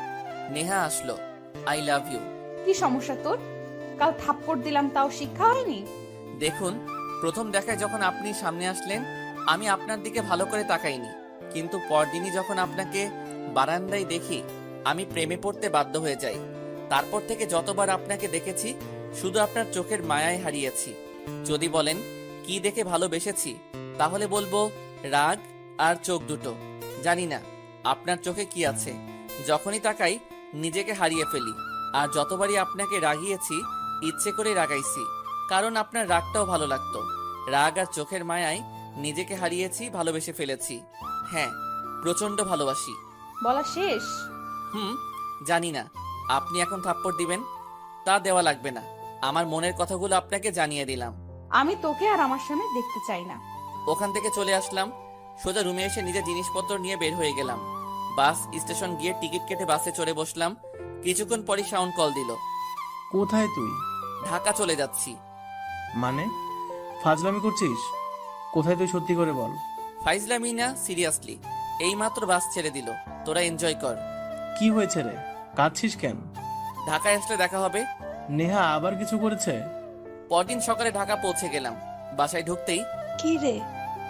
নেহা আসলো। I love you.
কি সমস্যা তোর? কাল থাপ্পড় দিলাম, তাও শিক্ষা হয়নি?
দেখুন, প্রথম দেখায় যখন আপনি সামনে আসলেন আমি আপনার দিকে ভালো করে তাকাইনি, কিন্তু পরদিনই যখন আপনাকে বারান্দায় দেখি আমি প্রেমে পড়তে বাধ্য হয়ে যাই। তারপর থেকে যতবার আপনাকে দেখেছি শুধু আপনার চোখের মায়ায় হারিয়েছি। যদি বলেন কি দেখে ভালোবেসেছি, তাহলে বলবো রাগ আর চোখ দুটো। জানি না আপনার চোখে কি আছে, যখনই তাকাই নিজেকে হারিয়ে ফেলি। আর যতবারই আপনাকে রাগিয়েছি ইচ্ছে করে রাগাইছি, কারণ আপনার রাগটাও ভালো লাগতো। রাগ আর চোখের মায়ায় নিজেকে হারিয়েছি, ভালোবেসে ফেলেছি। হ্যাঁ, প্রচন্ড ভালোবাসি।
বলা শেষ?
জানি না আপনি এখন থাপ্পড় দিবেন, তা দেওয়া লাগবে না। আমার মনের কথাগুলো আপনাকে জানিয়ে দিলাম।
আমি তোকে আর আমার সামনে দেখতে চাই না।
ওখান থেকে চলে আসলাম, সোজা রুমে এসে নিজের জিনিসপত্র নিয়ে বের হয়ে গেলাম। বাস স্টেশন গিয়ে টিকিট কেটে বাসে চড়ে বসলাম। কিছুক্ষণ পরই সাউন্ড কল দিল।
কোথায় তুই?
ঢাকা চলে যাচ্ছি।
মানে ফাজলামি করছিস? কোথায় তুই, সত্যি করে বল।
ফাইজলামি না, সিরিয়াসলি। এইমাত্র বাস ছেড়ে দিল, তোরা এনজয় কর।
কি হয়েছে রে, কাঁদছিস কেন?
ঢাকায় আসলে দেখা হবে।
নেহা আবার কিছু করেছে?
পরদিন সকালে ঢাকা পৌঁছে গেলাম। বাসায় ঢুকতেই,
কি রে,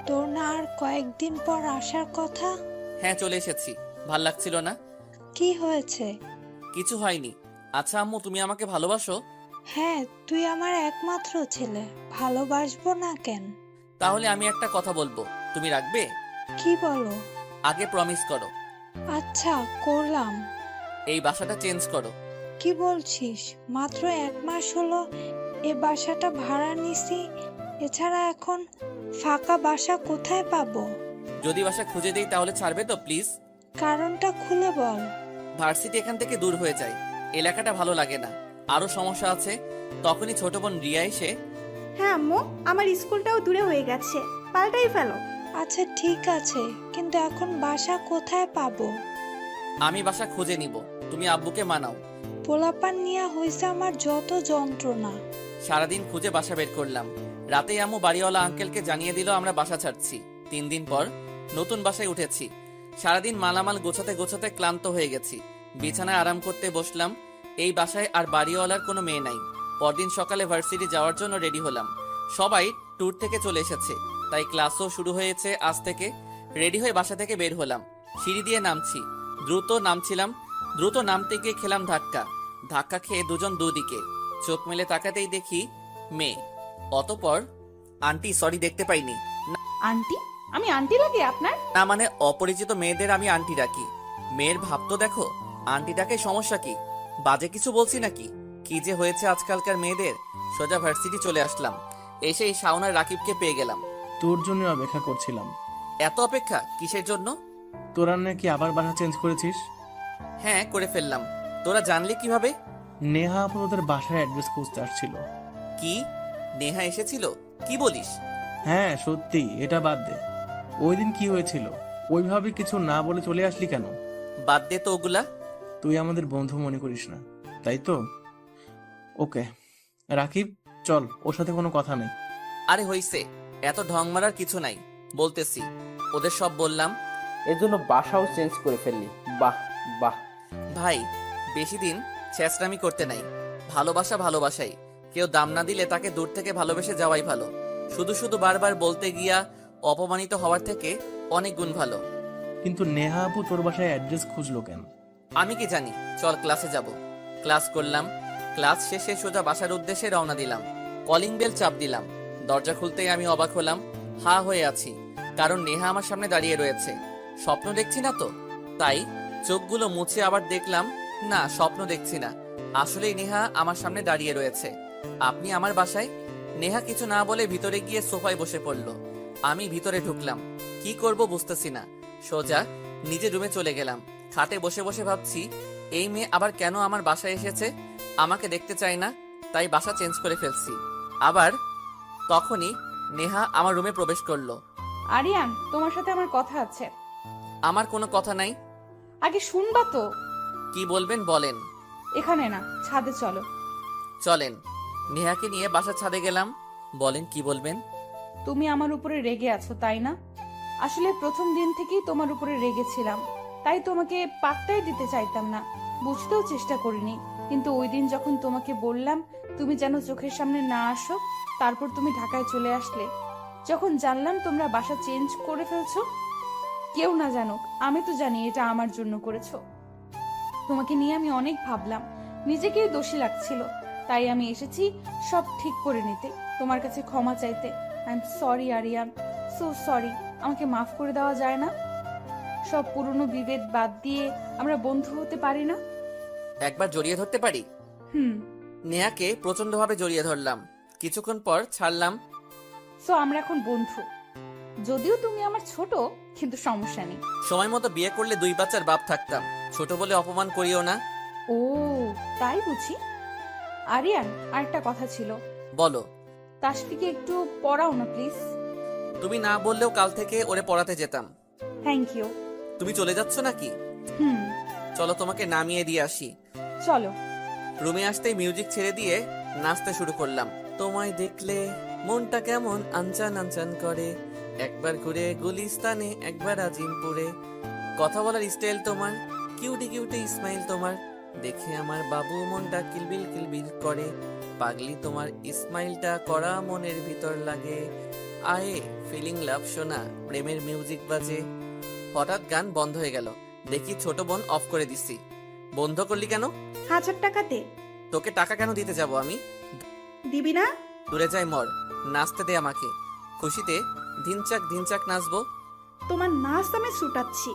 তোর না আর কয়েকদিন পর আসার কথা?
হ্যাঁ চলে এসেছি। ভাল লাগছিল না?
কি হয়েছে?
কিছু হয়নি। আচ্ছা আম্মু, তুমি আমাকে ভালোবাসো?
হ্যাঁ, তুই আমার একমাত্র ছেলে, ভালোবাসবো না কেন?
তাহলে আমি একটা কথা বলবো, তুমি রাখবে?
কি বলো?
আগে প্রমিস করো।
আচ্ছা, করলাম।
এই বাসাটা চেঞ্জ করো।
কি বলছিস? মাত্র 1 মাস হলো এ বাসাটা ভাড়া নিছি, এছাড়া এখন ফাঁকা বাসা কোথায় পাবো?
যদি বাসা খুঁজে দেই তাহলে ছাড়বে তো প্লিজ?
কারণটা খুলে বল।
ভার্সিটি এখান থেকে দূর হয়ে যায়, এলাকাটা ভালো লাগে না, আরো সমস্যা আছে। তখনই ছোট বোন রিয়া এসে,
হ্যাঁ আম্মু, আমার স্কুলটাও দূরে হয়ে গেছে, পাল্টাই ফেলো।
আচ্ছা ঠিক আছে, কিন্তু এখন বাসা কোথায় পাবো?
আমি বাসা খুঁজে নিব, তুমি আব্বুকে মানাও।
পোলাপান নিয়ে হইছে আমার যত যন্ত্রণা।
সারাদিন খুঁজে বাসা বের করলাম। রাতেই আম্মু বাড়িওয়ালা আঙ্কেলকে জানিয়ে দিল আমরা বাসা ছাড়ছি। 3 দিন পর নতুন বাসায় উঠেছি। সারাদিন মালামাল গোছাতে গোছাতে ক্লান্ত হয়ে গেছি। বিছানায় আরাম করতে বসলাম। এই বাসায় আর বাড়িওয়ালার কোনো মেয়ে নাই। পরদিন সকালে ভার্সিটি যাওয়ার জন্য রেডি হলাম। সবাই ট্যুর থেকে চলে এসেছে, তাই ক্লাসও শুরু হয়েছে আজ থেকে। রেডি হয়ে বাসা থেকে বের হলাম। সিঁড়ি দিয়ে নামছি, দ্রুত নামতে গিয়ে খেলাম ধাক্কা খেয়ে দুজন দুদিকে। চোখ মেলে তাকাতেই দেখি মেয়ে। অতঃপর, আন্টি সরি দেখতে পাইনি।
আন্টি? আমি আন্টি লাগে আপনার?
না মানে অপরিচিত মেয়েদের আমি আন্টি ডাকি। মেয়ের ভাব তো দেখো, আন্টি ডাকে সমস্যা কি? বাজে কিছু বলছি নাকি? কি যে হয়েছে আজকালকার মেয়েদের। সোজা ভার্সিটি চলে আসলাম, এসেই শাওনার রাকিবকে পেয়ে গেলাম।
তোর জন্য অপেক্ষা করছিলাম।
এত অপেক্ষা কিসের জন্য?
তোরা নাকি আবার বাসা চেঞ্জ করেছিস?
হ্যাঁ করে ফেললাম। তোরা জানলি কিভাবে?
নেহা আপু ওদের বাসার অ্যাড্রেস খুঁজতে আসছিল।
কি? নেহা এসেছিল? কি বলিস?
হ্যাঁ সত্যি, এটা বাদ দে। ওই দিন কি হয়েছিল? ওইভাবে কিছু না বলে চলে আসলি কেন?
বাদ দে তো ওগুলা।
তুই আমাদের বন্ধু মনে করিস না, তাই তো? ওকে রাকিব, চল, ওর সাথে কোনো কথা নেই।
আরে হইছে, এত ঢং মারার কিছু নাই, বলতেছি। ওদের সব বললাম।
এজন্য বাসাও চেঞ্জ করে ফেললি, বাহ বাহ।
ভাই বেশি দিন ছেঁচড়ামি করতে নাই। ভালোবাসা ভালোবাসাই, কেউ দাম না দিলে তাকে দূর থেকে ভালোবেসে যাওয়াই ভালো। শুধু শুধু বারবার বলতে গিয়া অপমানিত হওয়ার থেকে অনেক গুণ ভালো।
কিন্তু নেহা আপু তোর বাসায় অ্যাড্রেস খুঁজলো কেন?
আমি কি জানি, চল ক্লাসে যাব। ক্লাস করলাম, ক্লাস শেষে সোজা বাসার উদ্দেশ্যে রওনা দিলাম। কলিং বেল চাপ দিলাম, দরজা খুলতেই আমি অবাক হলাম। হা হয়ে আছি, কারণ নেহা আমার সামনে দাঁড়িয়ে রয়েছে। স্বপ্ন দেখছি না তো, তাই চোখগুলো মুছে আবার দেখলাম, না স্বপ্ন দেখছি না, আসলেই নেহা আমার সামনে দাঁড়িয়ে রয়েছে। আপনি আমার বাসায়? নেহা কিছু না বলে ভিতরে গিয়ে সোফায় বসে পড়লো। আমি ভিতরে ঢুকলাম, কি করব বুঝতেছি না। সোজা নিজের রুমে চলে গেলাম। খাটে বসে বসে ভাবছি, এই মেয়ে আবার কেন আমার বাসায় এসেছে? আমাকে দেখতে চায় না, তাই বাসা চেঞ্জ করে ফেলছি। আবার তখনই নেহা আমার রুমে প্রবেশ করলো।
আরিয়ান, তোমার সাথে আমার কথা আছে।
আমার কোনো কথা নাই।
আগে শুনবা তো।
কি বলবেন বলেন।
এখানে না, ছাদে চলো।
চলেন। নেহাকে নিয়ে বাসার ছাদে গেলাম। বলেন কি বলবেন।
তুমি আমার উপরে রেগে আছো তাই না? আসলে প্রথম দিন থেকেই তোমার উপরে রেগেছিলাম, তাই তোমাকে পাত্তাই দিতে চাইতাম না, বুঝতেও চেষ্টা করিনি। কিন্তু ওই দিন যখন তোমাকে বললাম তুমি যেন চোখের সামনে না আসো, তারপর তুমি ঢাকায় চলে আসলে। যখন জানলাম তোমরা বাসা চেঞ্জ করে ফেলছো, কেউ না জানুক, আমি তো জানি এটা আমার জন্য করেছো। তোমাকে নিয়ে আমি অনেক ভাবলাম, নিজেকেই দোষী লাগছিল, তাই আমি এসেছি সব ঠিক করে নিতে, তোমার কাছে ক্ষমা চাইতে। I am sorry Aryan, so sorry. আমাকে মাফ করে দেওয়া যায় না? সব পুরনো বিভেদ বাদ দিয়ে আমরা বন্ধু হতে পারি না?
একবার জড়িয়ে ধরতে পারি?
হুম।
নেহাকে প্রচন্ডভাবে জড়িয়ে ধরলাম, কিছুক্ষণ পর ছাড়লাম।
সো আমরা এখন বন্ধু। যদিও তুমি আমার ছোট, কিন্তু সমস্যা নেই।
সময় মতো বিয়ে করলে 2 বাচ্চার বাপ থাকতাম, ছোট বলে অপমান করিও না।
ও তাই বুঝি। আরিয়ান, আরেকটা কথা ছিল।
বলো।
তাসফিকে একটু পড়াও না প্লিজ।
তুমি না বললেও কাল থেকে ওরে পড়াতে যেতাম।
Thank you.
তুমি চলে যাচ্ছ নাকি?
হুম।
চলো তোমাকে নামিয়ে দিয়ে আসি।
চলো।
রুমে আসতেই মিউজিক ছেড়ে দিয়ে নাচতে শুরু করলাম। তোমায় দেখলে মনটা কেমন আনচান আনচান করে, একবার ঘুরে গুলিস্তানে, একবার আজিমপুরে। কথা বলার স্টাইল তোমার, কিউটি কিউটি স্মাইল তোমার, দেখে আমার বাবু মনটা কিলবিল কিলবিল করে। পাগলি তোমার স্মাইলটা করা মনের ভিতর লাগে। আয়ে ফিলিং লাভ শোনা, প্রেমের মিউজিক বাজে। হঠাৎ গান বন্ধ হয়ে গেল, দেখি ছোট বোন অফ করে দিছি। বন্ধ করলি কেন?
1000 টাকা দে।
তোকে টাকা কেন দিতে যাব আমি?
দিবি না?
দূরে যাই মর, নাচতে দে আমাকে। খুশিতে ধিনচাক ধিনচাক নাচবো।
তোমার নাচ আমি ছুটাচ্ছি।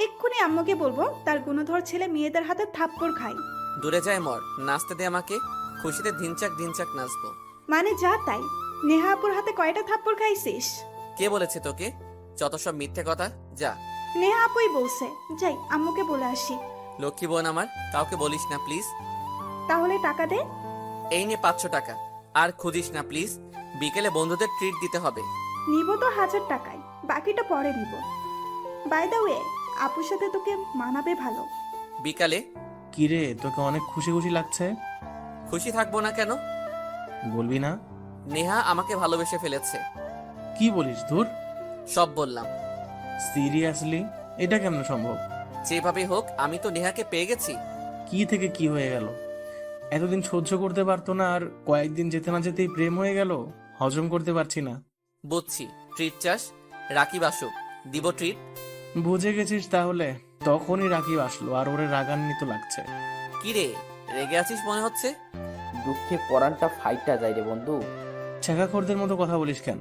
এক্ষুনি আম্মুকে বলবো তার গুণধর ছেলে মেয়েদের হাতে থাপ্পড় খায়।
দূরে যাই মর, নাচতে দে আমাকে। খুশিতে ধিনচাক ধিনচাক নাচবো।
মানে যা তাই। নেহা আপুর হাতে কয়টা থাপ্পড় খাইছিস?
কে বলেছে তোকে? যত সব মিথ্যে কথা, যা।
নেহা আপুই বলছে। যাই আম্মুকে বলে আসি।
লক্ষ্মী বোন আমার, কাউকে বলিস না প্লিজ।
তাহলে টাকা দে।
এই নে 500 টাকা, আর খুঁজিস না প্লিজ। বিকেলে বন্ধুদের ট্রিট দিতে হবে।
নিব তো 1000 টাকায়, বাকিটা পরে নিব। বাই দ্য ওয়ে, আপুর সাথে তোকে মানাবে ভালো।
বিকালে।
কিরে, তোকে অনেক খুশি খুশি লাগছে।
খুশি থাকবো না কেন?
বলবি না?
নেহা আমাকে ভালোবেসে ফেলেছে।
কি বলিস? ধুর।
সব বললাম।
সিরিয়াসলি? এটা কেমন সম্ভব?
যেভাবে হোক আমি তো নেহাকে পেয়ে গেছি।
কি থেকে কি হয়ে গেল? এতদিন সহ্য করতে পারতো না, আর কয়েকদিন যেতে না যেতেই প্রেম হয়ে গেল। হজম করতে পারছি না।
বুঝছি, ট্রিট চাস। রাকিব আসুক, দিব ট্রিট।
বুঝে গেছিস তাহলে? তখনই রাকিব আসলো, আর ওরে রাগান্বিত লাগছে।
কি রে, রেগে আছিস মনে হচ্ছে?
দুঃখে পরানটা ফাইটটা যায় রে বন্ধু।
ছেঁকাখোরদের মতো কথা বলিস কেন?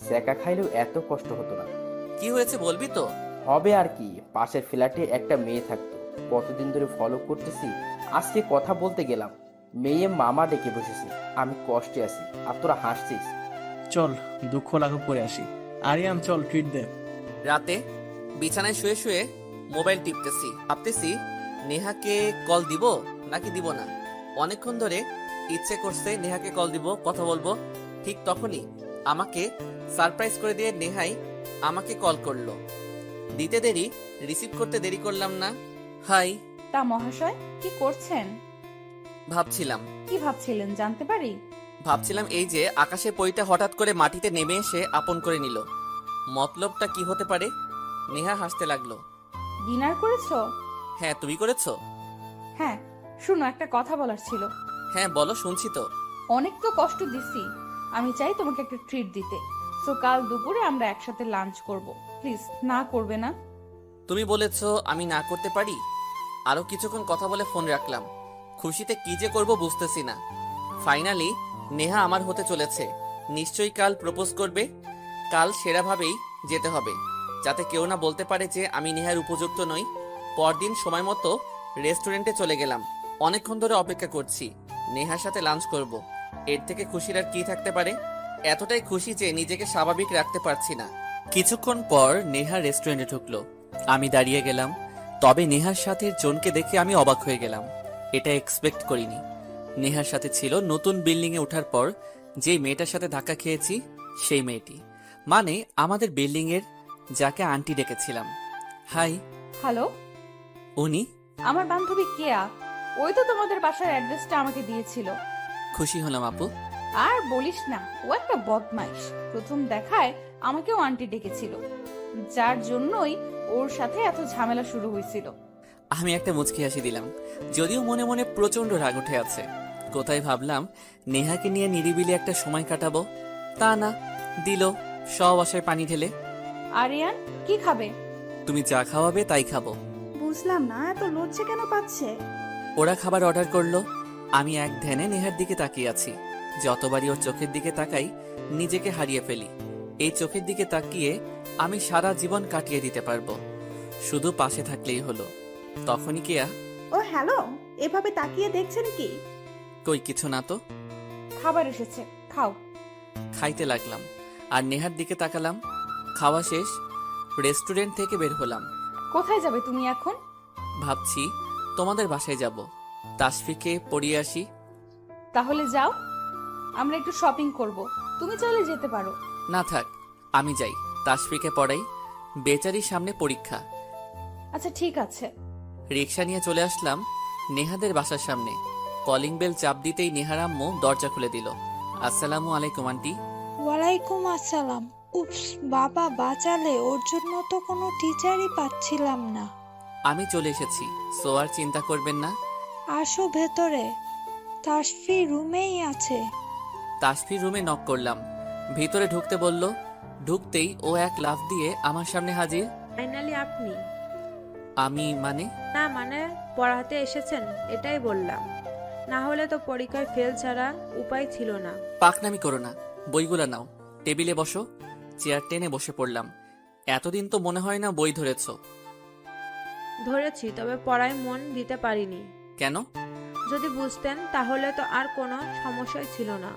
সেকা খাইলেও এত কষ্ট হতো না।
কি হয়েছে বলবি তো?
হবে আর কি, পাশের ফ্ল্যাটে একটা মেয়ে থাকতো, কতদিন ধরে ফলো করতেছি, আজকে কথা বলতে গেলাম, মেয়ে মামা ডেকে বসেছে, আমি কষ্টে আছি আর তোরা হাসছিস।
চল দুঃখ লাঘব করে আসি। আরিয়ান চল ট্রিট দে।
রাতে বিছানায় শুয়ে শুয়ে মোবাইল টিপতেছি, ভাবতেছি নেহাকে কল দিব নাকি দিব না। অনেকক্ষণ ধরে ইচ্ছে করছে নেহাকে কল দিব, কথা বলবো। ঠিক তখনই আমাকে সারপ্রাইজ করে দিয়ে নেহাই আমাকে কল করলো। দিতে দেরি, রিসিভ করতে দেরি করলাম না। হাই।
তা মহাশয় কি করছেন?
ভাবছিলাম
কি ভাবছিলেন জানতে পারি?
ভাবছিলাম এই যে আকাশের পরিটা হঠাৎ করে মাটিতে নেমে এসে আপন করে নিল, মতলবটা কি হতে পারে? নেহা হাসতে লাগলো।
ডিনার করেছো?
হ্যাঁ, তুমি করেছো?
হ্যাঁ। শুনো, একটা কথা বলার ছিল।
হ্যাঁ বলো, শুনছি তো।
অনেক তো কষ্ট দিছি, আমি চাই তোমাকে একটা ট্রিট দিতে। সো কাল দুপুরে আমরা একসাথে লাঞ্চ করব, প্লিজ না করবে না?
তুমি বলেছো আমি না করতে পারি? আরো কিছুক্ষণ কথা বলে ফোন রাখলাম। খুশিতে কি যে করব বুঝতেছি না। ফাইনালি নেহা আমার হতে চলেছে, নিশ্চয়ই কাল প্রপোজ করবে। কাল সেরাভাবেই যেতে হবে, যাতে কেউ না বলতে পারে যে আমি নেহার উপযুক্ত নই। পরদিন সময় মতো রেস্টুরেন্টে চলে গেলাম। অনেকক্ষণ ধরে অপেক্ষা করছি, নেহার সাথে লাঞ্চ করব। এর থেকে খুশির আর কি থাকতে পারে? এতটাই খুশি যে নিজেকে স্বাভাবিক রাখতে পারছি না। কিছুক্ষণ পর নেহা রেস্টুরেন্টে ঢুকলো, আমি দাঁড়িয়ে গেলাম। তবে নেহার সাথে জনকে দেখে আমি অবাক হয়ে গেলাম, এটা এক্সপেক্ট করিনি। নেহার সাথে ছিল নতুন বিল্ডিং এ ওঠার পর যেই মেয়েটার সাথে ধাক্কা খেয়েছি, সেই মেয়েটি, মানে আমাদের বিল্ডিং এর যাকে আন্টি ডেকেছিলাম। হাই।
হ্যালো,
উনি?
আমার বান্ধবী কেয়া, ওই তো তোমাদের বাসার অ্যাড্রেসটা আমাকে দিয়েছিল।
খুশি হলাম আপু।
আর বলিস না, ও একটা বদমাইশ। প্রথম দেখায় আমাকেও আন্টি ডেকেছিল, যার জন্যই ওর সাথে এত ঝামেলা শুরু হয়েছিল।
আমি একটা মুচকি হাসি দিলাম, যদিও মনে মনে প্রচন্ড রাগ উঠে আছে। কোথায় ভাবলাম নেহাকে নিয়ে নিরিবিলি একটা সময় কাটাবো, তা না, দিল সব আশায় পানি ঢেলে।
আরিয়ান কি খাবে?
তুমি যা খাওয়াবে তাই খাবো।
বুঝলাম না, এত লজ্জা কেন পাচ্ছে?
ওরা খাবার অর্ডার করলো, আমি এক ধ্যানে নেহার দিকে তাকিয়ে আছি। যতবারই ওর চোখের দিকে তাকাই নিজেকে হারিয়ে ফেলি। এই চোখের দিকে তাকিয়ে আমি সারা জীবন কাটিয়ে দিতে পারবো, শুধু পাশে থাকলেই হলো। তখনই কেয়া।
ও হ্যালো, এভাবে তাকিয়ে দেখছেন কি?
কই কিছু না তো।
খাবার এসেছে, খাও।
খাইতে লাগলাম আর নেহার দিকে তাকালাম। খাওয়া শেষ, রেস্টুরেন্ট থেকে বের হলাম।
কোথায় যাবে তুমি এখন?
ভাবছি তোমাদের বাসায় যাব, তাসফিকে পড়িয়ে আসি।
তাহলে যাও, আমরা একটু শপিং করব, তুমি চাইলে যেতে পারো।
না থাক, আমি যাই, তাসফিকে পড়াই, বেচারির সামনে পরীক্ষা।
আচ্ছা ঠিক আছে।
রিক্সা নিয়ে চলে আসলাম নেহাদের বাসার সামনে। কলিং বেল চাপ দিতেই নেহার আম্মু দরজা খুলে দিল। আসসালামু আলাইকুম আন্টি।
ওয়ালাইকুম আসসালাম। উপস, বাবা বাঁচালে, ওর জন্য তো কোনো টিচারই পাচ্ছিলাম না।
আমি চলে এসেছি, সো আর চিন্তা করবেন না।
আসো ভেতরে, তাসফি রুমেই আছে।
তাসফির রুমে নক করলাম, ভিতরে ঢুকতে বলল। ঢুকতেই ও এক লাফ দিয়ে আমার সামনে হাজির।
ফাইনালি আপনি?
আমি মানে?
না মানে পড়াতে এসেছেন এটাই বললাম, না হলে তো পরীক্ষায় ফেল ছাড়া উপায় ছিল না।
পাকনামি করো না, বইগুলা নাও, টেবিলে বসো। চেয়ার টেনে বসে পড়লাম। এতদিন তো মনে হয় না বই ধরেছ।
ধরেছি, তবে পড়ায় মন দিতে পারিনি।
কেন?
যদি বুঝতেন তাহলে তো আর কোনো সমস্যাই ছিল না।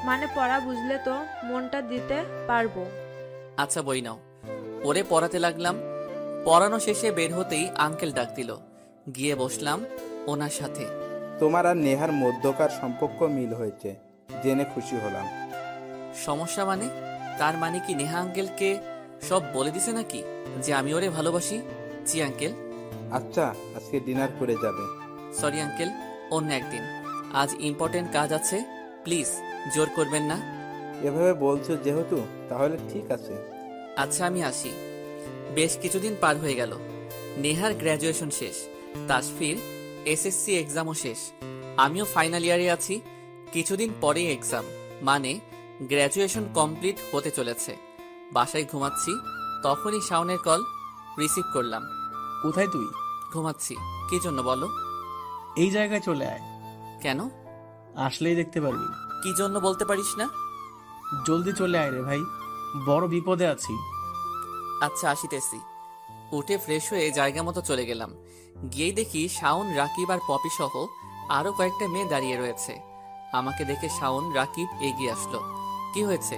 মানে
পড়া বুঝলে তো মনটা দিতে পারবো।
আচ্ছা বই নাও। ওরে পড়াতে লাগলাম। পড়ানো শেষে বের হতেই আঙ্কেল ডাক দিল, গিয়ে বসলাম ওনার সাথে।
তোমার আর নেহার মধ্যকার সম্পর্ক মিল হয়েছে জেনে খুশি হলাম।
সমস্যা মানে? তার মানে কি নেহা আঙ্কেলকে সব বলে দিছে নাকি যে আমি ওরে ভালোবাসি? জি আঙ্কেল।
আচ্ছা, আজকে ডিনার করে যাবে?
সরি আঙ্কেল, অন্য একদিন। আজ ইম্পর্টেন্ট কাজ আছে, প্লিজ জোর করবেন না।
এভাবে বলছো যেহেতু, তাহলে ঠিক আছে।
আচ্ছা আমি আসি। বেশ কিছুদিন পার হয়ে গেল। নেহার গ্র্যাজুয়েশন শেষ, তাসফির এসএসসি এক্সামও শেষ, আমিও ফাইনাল ইয়ারে আছি। কিছুদিন পরেই এক্সাম, মানে গ্র্যাজুয়েশন কমপ্লিট হতে চলেছে। বাসায় ঘুমাচ্ছি, তখনই শাওনের কল রিসিভ করলাম।
কোথায় তুই?
ঘুমাচ্ছি। কি জন্য বলো?
এই জায়গায় চলে আয়।
কেন?
আসলেই দেখতে পারবি।
কি জন্য বলতে পারিস না?
জলদি চলে আয় রে ভাই। বড় বিপদে আছি।
আচ্ছা আসিতেছি। উঠে ফ্রেশ হয়ে জায়গা মতো চলে গেলাম। গিয়েই দেখি শাওন, রাকিব আর পপি সহ আরো কয়েকটা মেয়ে দাঁড়িয়ে রয়েছে। আমাকে দেখে শাওন, রাকিব এগিয়ে আসলো। কি হয়েছে?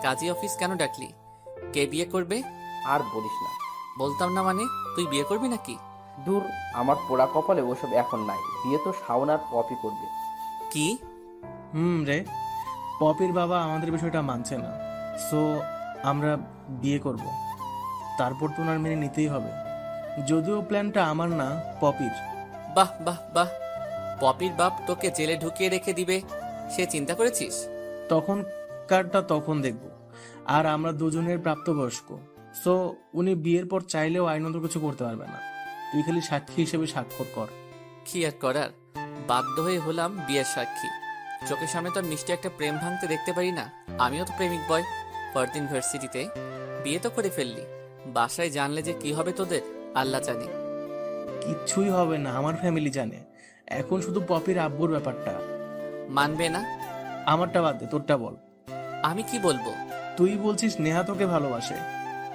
কাজী অফিস কেন ডাকলি? কে বিয়ে করবে?
আর বলিস না।
বলতাম না মানে? তুই বিয়ে করবি নাকি?
দূর, আমার পোড়া কপালে ওসব এখন নাই। বিয়ে তো শাওন আর পপি করবে।
কি?
রে, পপির বাবা আমাদের বিষয়টা মানছে না, সো আমরা বিয়ে করব। তারপর তো ওনার মেনে নিতেই হবে, যদিও প্ল্যানটা আমার না, পপির।
বাহ বাহ বাহ! পপির বাপ তোকে জেলে ঢুকিয়ে রেখে দিবে সে চিন্তা করেছিস?
তখন কারটা তখন দেখব। আর আমরা দুজনের প্রাপ্তবয়স্ক, সো উনি বিয়ের পর চাইলেও আইনত কিছু করতে পারবে না। তুই খালি সাক্ষী হিসেবে স্বাক্ষর কর।
কি আর করার, বাধ্য হয়ে হলাম বিয়ের সাক্ষী। চোখের সামনে তো আর মিষ্টি একটা প্রেম ভাঙতে দেখতে পারি না। আমিও তো প্রেমিক বয়, পরদিন ইউনিভার্সিটিতে। বিয়ে তো করে ফেললি, বাসায় জানলে যে কি হবে তোদের আল্লাহ জানে।
কিচ্ছুই হবে না, আমার ফ্যামিলি জানে। এখন শুধু পপির আব্বুর ব্যাপারটা।
মানবে না?
আমারটা বাদ দে, তোরটা বল।
আমি কি বলবো?
তুই বলছিস নেহা তোকে ভালোবাসে,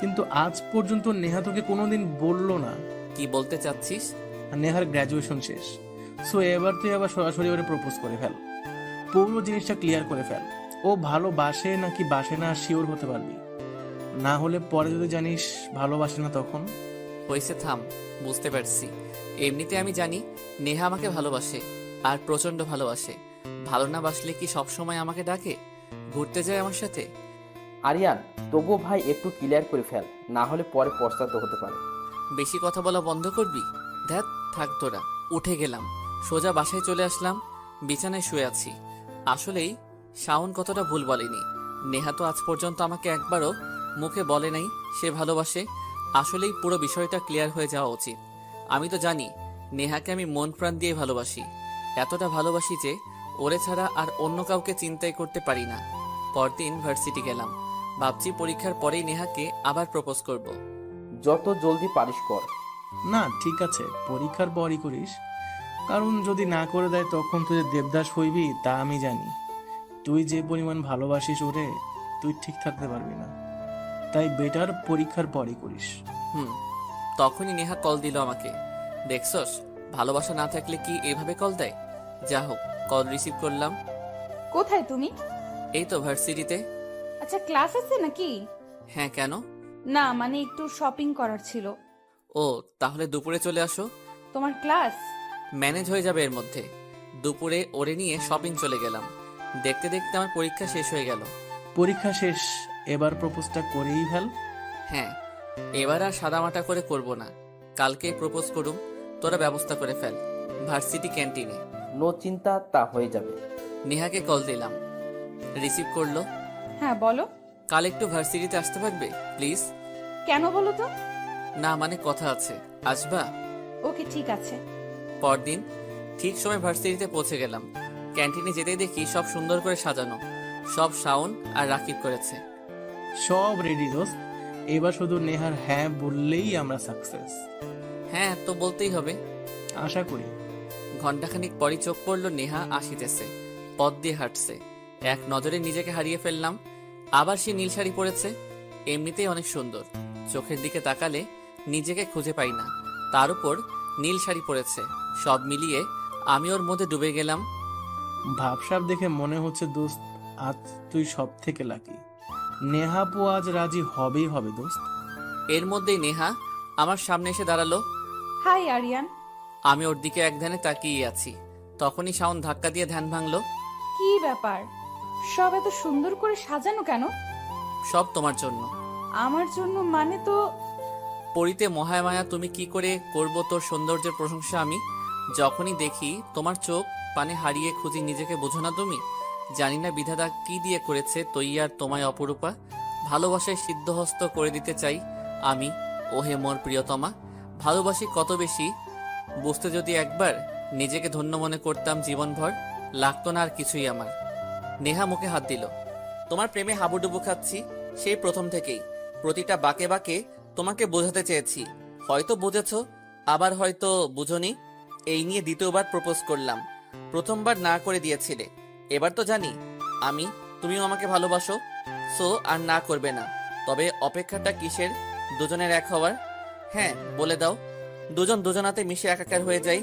কিন্তু আজ পর্যন্ত নেহা তোকে কোনোদিন বললো না।
কি বলতে চাচ্ছিস?
আর নেহার গ্র্যাজুয়েশন শেষ, সো এবার তুই আবার সরাসরি ওরে প্রপোজ করে ফেল। পুরো জিনিসটা ক্লিয়ার করে ফেল। ও ভালোবাসে নাকি বাসে না শিওর হতে পারবি। না হলে পরে যদি জানিস ভালোবাসে না, তখন
হয়েছে, থাম। বুঝতে পারছি। এমনিতে আমি জানি নেহা আমাকে ভালোবাসে, আর প্রচন্ড ভালোবাসে। ভালো না বাসলে কি সবসময় আমাকে ডাকে, ঘুরতে যায় আমার সাথে?
আরিয়ান, তবুও ভাই একটু ক্লিয়ার করে ফেল, না হলে পরে পশ্চাৎ হতে পারে।
বেশি কথা বলা বন্ধ করবি? ধ্যাত, থাক তোরা। উঠে গেলাম, সোজা বাসায় চলে আসলাম। বিছানায় শুয়ে আছি। আসলেই শাওন কতটা ভুল বলেনি। নেহা তো আজ পর্যন্ত আমাকে একবারও মুখে বলে নাই সে ভালোবাসে। আসলেই পুরো বিষয়টা ক্লিয়ার হয়ে যাওয়া উচিত। আমি তো জানি নেহাকে আমি মন প্রাণ দিয়ে ভালোবাসি। এতটা ভালোবাসি যে ওরে ছাড়া আর অন্য কাউকে চিন্তাই করতে পারি না। পরদিন ভার্সিটি গেলাম। ভাবছি পরীক্ষার পরেই নেহাকে আবার প্রপোজ করব।
যত জলদি পারিস কর।
না, ঠিক আছে, পরীক্ষার পরই করিস। কারণ যদি না করে দেয় তখন তুই যে দেবদাস হইবি তা আমি জানি। তুই যে পরিমাণ ভালোবাসিস ওরে, তুই ঠিক থাকতে পারবি না। তাই বেটার পরীক্ষার পরই করিস।
তখনই নেহা কল দিল আমাকে। দেখছস, ভালোবাসা না থাকলে কি এভাবে কল দেয়? যা হোক, কল রিসিভ করলাম।
কোথায় তুমি?
এই তো ভার্সিটিতে।
আচ্ছা, ক্লাস আছে নাকি?
হ্যাঁ, কেন?
না মানে একটু শপিং করার ছিল।
ও, তাহলে দুপুরে চলে আসো।
তোমার ক্লাস?
ম্যানেজ হয়ে যাবে এর মধ্যে। দুপুরে ওরে নিয়ে শপিং চলে গেলাম। দেখতে দেখতে আমার পরীক্ষা শেষ হয়ে গেল।
পরীক্ষা শেষ, এবার প্রপোজটা করেই ফেল।
হ্যাঁ, এবার আর সাদামাটা করে করব না। কালকে প্রপোজ করুম, তোরা ব্যবস্থা করে ফেল। ভার্সিটি ক্যান্টিনে।
নো চিন্তা, তা হয়ে যাবে।
নেহাকে কল দিলাম, রিসিভ করলো।
হ্যাঁ বলো।
কাল একটু ভার্সিটিতে আসতে পারবে প্লিজ?
কেন বলো তো?
না মানে কথা আছে, আসবা?
ওকে, ঠিক আছে।
পরদিন ঠিক সময় ভার্সিটিতে পৌঁছে গেলাম। ক্যান্টিনে যেতেই দেখি সব সুন্দর করে সাজানো। সব শাওন আর রাকিব করেছে।
সব রেডি দোস্ত, এবার শুধু নেহার হ্যাঁ বললেই আমরা সাকসেস।
হ্যাঁ তো বলতেই হবে।
আশা করি।
ঘন্টাখানিক পরই চোখ পড়লো নেহা আসিতেছে, পথ দিয়ে হাঁটছে। এক নজরে নিজেকে হারিয়ে ফেললাম। আবার সে নীল শাড়ি পরেছে, এমনিতেই অনেক সুন্দর। চোখের দিকে তাকালে নিজেকে খুঁজে পাই না, তার উপর নীল শাড়ি পরেছে। সব মিলিয়ে আমি ওর মধ্যে ডুবে গেলাম।
ভাবসাব দেখে মনে হচ্ছে দোস্ত আজ তুই সব থেকে লাকি। নেহাপু আজ রাজি হবেই হবে দোস্ত।
এর মধ্যেই নেহা আমার সামনে এসে দাঁড়ালো।
হাই আরিয়ান।
আমি ওর দিকে এক ধ্যানে তাকিয়ে আছি। তখনই শাওন ধাক্কা দিয়ে ধ্যান ভাঙলো।
কি ব্যাপার, সব এত সুন্দর করে সাজানো কেন?
সব তোমার জন্য।
আমার জন্য মানে তো?
পরিতে মহামায়া, তুমি কি করে করব তোর সৌন্দর্যের প্রশংসা আমি? যখনই দেখি তোমার চোখ পানে হারিয়ে খুঁজি নিজেকে, বোঝো না তুমি? জানি না বিধাতা কি দিয়ে করেছে তৈয়ার তোমায় অপরূপা। ভালোবাসায় সিদ্ধহস্ত করে দিতে চাই আমি, ওহে মোর প্রিয়তমা। ভালোবাসি কত বেশি, বুঝতে যদি একবার নিজেকে ধন্য মনে করতাম জীবনভর, লাগতো না আর কিছুই আমার। নেহা মুখে হাত দিল। তোমার প্রেমে হাবুডুবু খাচ্ছি সেই প্রথম থেকেই। প্রতিটা বাঁকে বাঁকে তোমাকে বোঝাতে চেয়েছি, হয়তো বুঝেছো, আবার হয়তো বুঝোনি। এই নিয়ে দ্বিতীয়বার প্রপোজ করলাম। প্রথমবার না করে দিয়েছিলে, এবার তো জানি আমি, তুমিও আমাকে ভালোবাসো, সো আর না করবে না। তবে অপেক্ষাটা কিসের দুজনের এক হওয়ার? হ্যাঁ বলে দাও। দুজন দুজনাতে মিশে একাকার হয়ে যাই,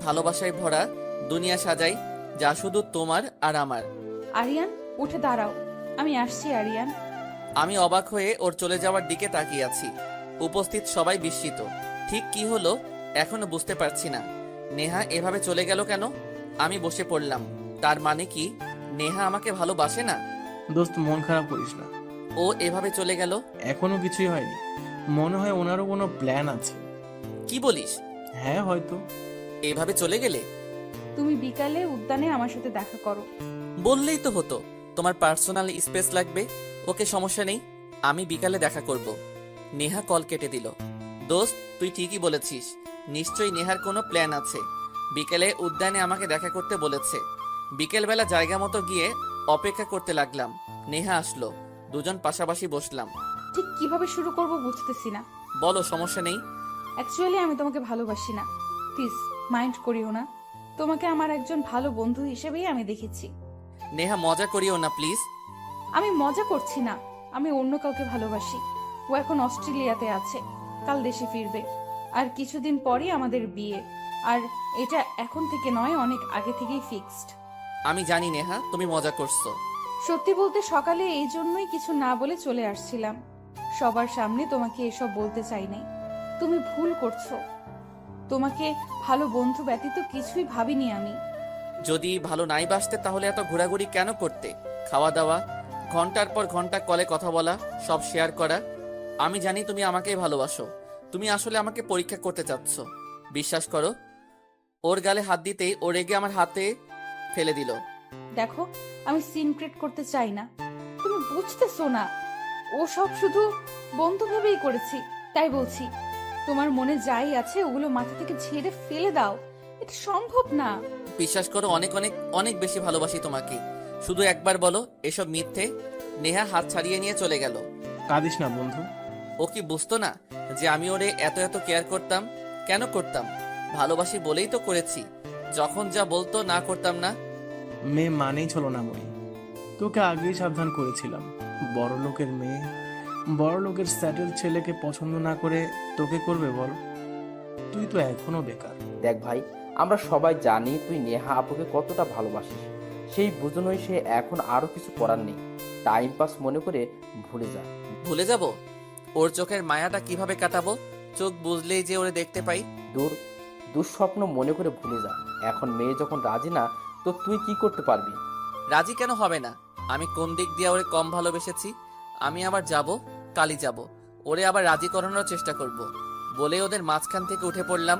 ভালোবাসায় ভরা দুনিয়া সাজাই, যা শুধু তোমার আর আমার।
আরিয়ান, উঠে দাঁড়াও, আমি আসছি আরিয়ান।
আমি অবাক হয়ে ওর চলে যাওয়ার দিকে তাকিয়ে আছি। উপস্থিত সবাই বিস্মিত। ঠিক কি হলো এখনো বুঝতে পারছি না। নেহা এভাবে চলে গেল কেন? আমি বসে পড়লাম। তার মানে কি নেহা আমাকে ভালোবাসে না?
দোস্ত, মন খারাপ করিস না।
ও এভাবে চলে গেল?
এখনো কিছুই হয়নি। মনে হয় ওনারও কোনো প্ল্যান আছে।
কি বলিস?
হ্যাঁ, হয়তো।
এভাবে চলে গেলে?
তুমি বিকালে উদ্যানে আমার সাথে দেখা করো।
বললেই তো হতো। তোমার পার্সোনাল স্পেস লাগবে। ওকে, সমস্যা নেই, আমি বিকালে দেখা করব। নেহা কল কেটে দিল। দোস্ত, তুই ঠিকই বলেছিস, নিশ্চয়ই নেহার কোনো প্ল্যান আছে। বিকেলে উদ্যানে আমাকে দেখা করতে বলেছে। বিকেলবেলা জায়গা মতো গিয়ে অপেক্ষা করতে লাগলাম। নেহা আসলো, দুজন পাশাপাশি বসলাম।
ঠিক কিভাবে শুরু করব বুঝতেছি না।
বলো, সমস্যা নেই।
অ্যাকচুয়ালি আমি তোমাকে ভালোবাসি না, প্লিজ মাইন্ড করিও না। তোমাকে আমার একজন ভালো বন্ধু হিসেবেই আমি দেখেছি।
নেহা, মজা করিও না প্লিজ।
আমি মজা করছি না, আমি অন্য কাউকে ভালোবাসি। ও এখন অস্ট্রেলিয়াতে আছে, কাল দেশে ফিরবে। আর কিছুদিন পরই আমাদের বিয়ে। আর এটা এখন থেকে নয়, অনেক আগে থেকেই ফিক্সড।
আমি জানি নেহা, তুমি মজা করছো।
সত্যি বলতে সকালে এই জন্যই কিছু না বলে চলে আসছিলাম। সবার সামনে তোমাকে এসব বলতে চাই নাই। তুমি ভুল করছো। তোমাকে ভালো বন্ধু ব্যতীত কিছুই ভাবিনি আমি।
যদি ভালো নাই বাসতে তাহলে এত ঘোরাঘুরি কেন করতে? খাওয়া দাওয়া, ঘন্টার পর ঘন্টা কলে কথা বলা, সব শেয়ার করা। আমি জানি তুমি আমাকেই ভালোবাসো। তুমি আসলে আমাকে পরীক্ষা করতে চাচ্ছ। বিশ্বাস করো। ওর গালে হাত দিতেই ও রেগে আমার হাতে ফেলে দিল।
দেখো, আমি সিন ক্রিয়েট করতে চাই না, তুমি বুঝতেছো না। ও সব শুধু বন্ধু ভেবেই করেছি। তাই বলছি, তোমার মনে যাই আছে ওগুলো মাথা থেকে ঝেড়ে ফেলে দাও। এটা সম্ভব না।
বিশ্বাস করো, অনেক অনেক অনেক বেশি ভালোবাসি তোমাকে। শুধু একবার বলো এসব মিথ্যে। নেহা হাত ছাড়িয়ে নিয়ে চলে গেল।
কাঁদিস না বন্ধু।
ও কি বুঝতো না যে আমি ওরে এত এত কেয়ার করতাম? কেন করতাম? ভালোবাসি বলেই তো করেছি। যখন যা বলতো না করতাম না।
মেয়ে মানেই ছলো না মই। তোকে আগেই সাবধান করেছিলাম। বড় লোকের মেয়ে, বড় লোকের স্যাটেল ছেলেকে পছন্দ না করে তোকে করবে বল? তুই তো এখনো বেকার।
দেখ ভাই, আমরা সবাই জানি তুই নেহা আপুকে কতটা ভালোবাসিস। সেই বুঝনই সে এখন আরো কিছু করার নেই। টাইম পাস মনে করে ভুলে যা।
ভুলে যাব? ওর চোখের মায়াটা কিভাবে কাটাবো? চোখ বুঝলেই যে ওরে দেখতে পাই।
দুঃস্বপ্ন মনে করে ভুলে যা। এখন মেয়ে যখন রাজি না, তো তুই কি করতে পারবি?
রাজি কেন হবে না? আমি কোন দিক দিয়ে ওরে কম ভালোবেসেছি? আমি আবার যাব, কালই যাব, ওরে আবার রাজি করানোর চেষ্টা করব বলে ওদের মাঝখান থেকে উঠে পড়লাম।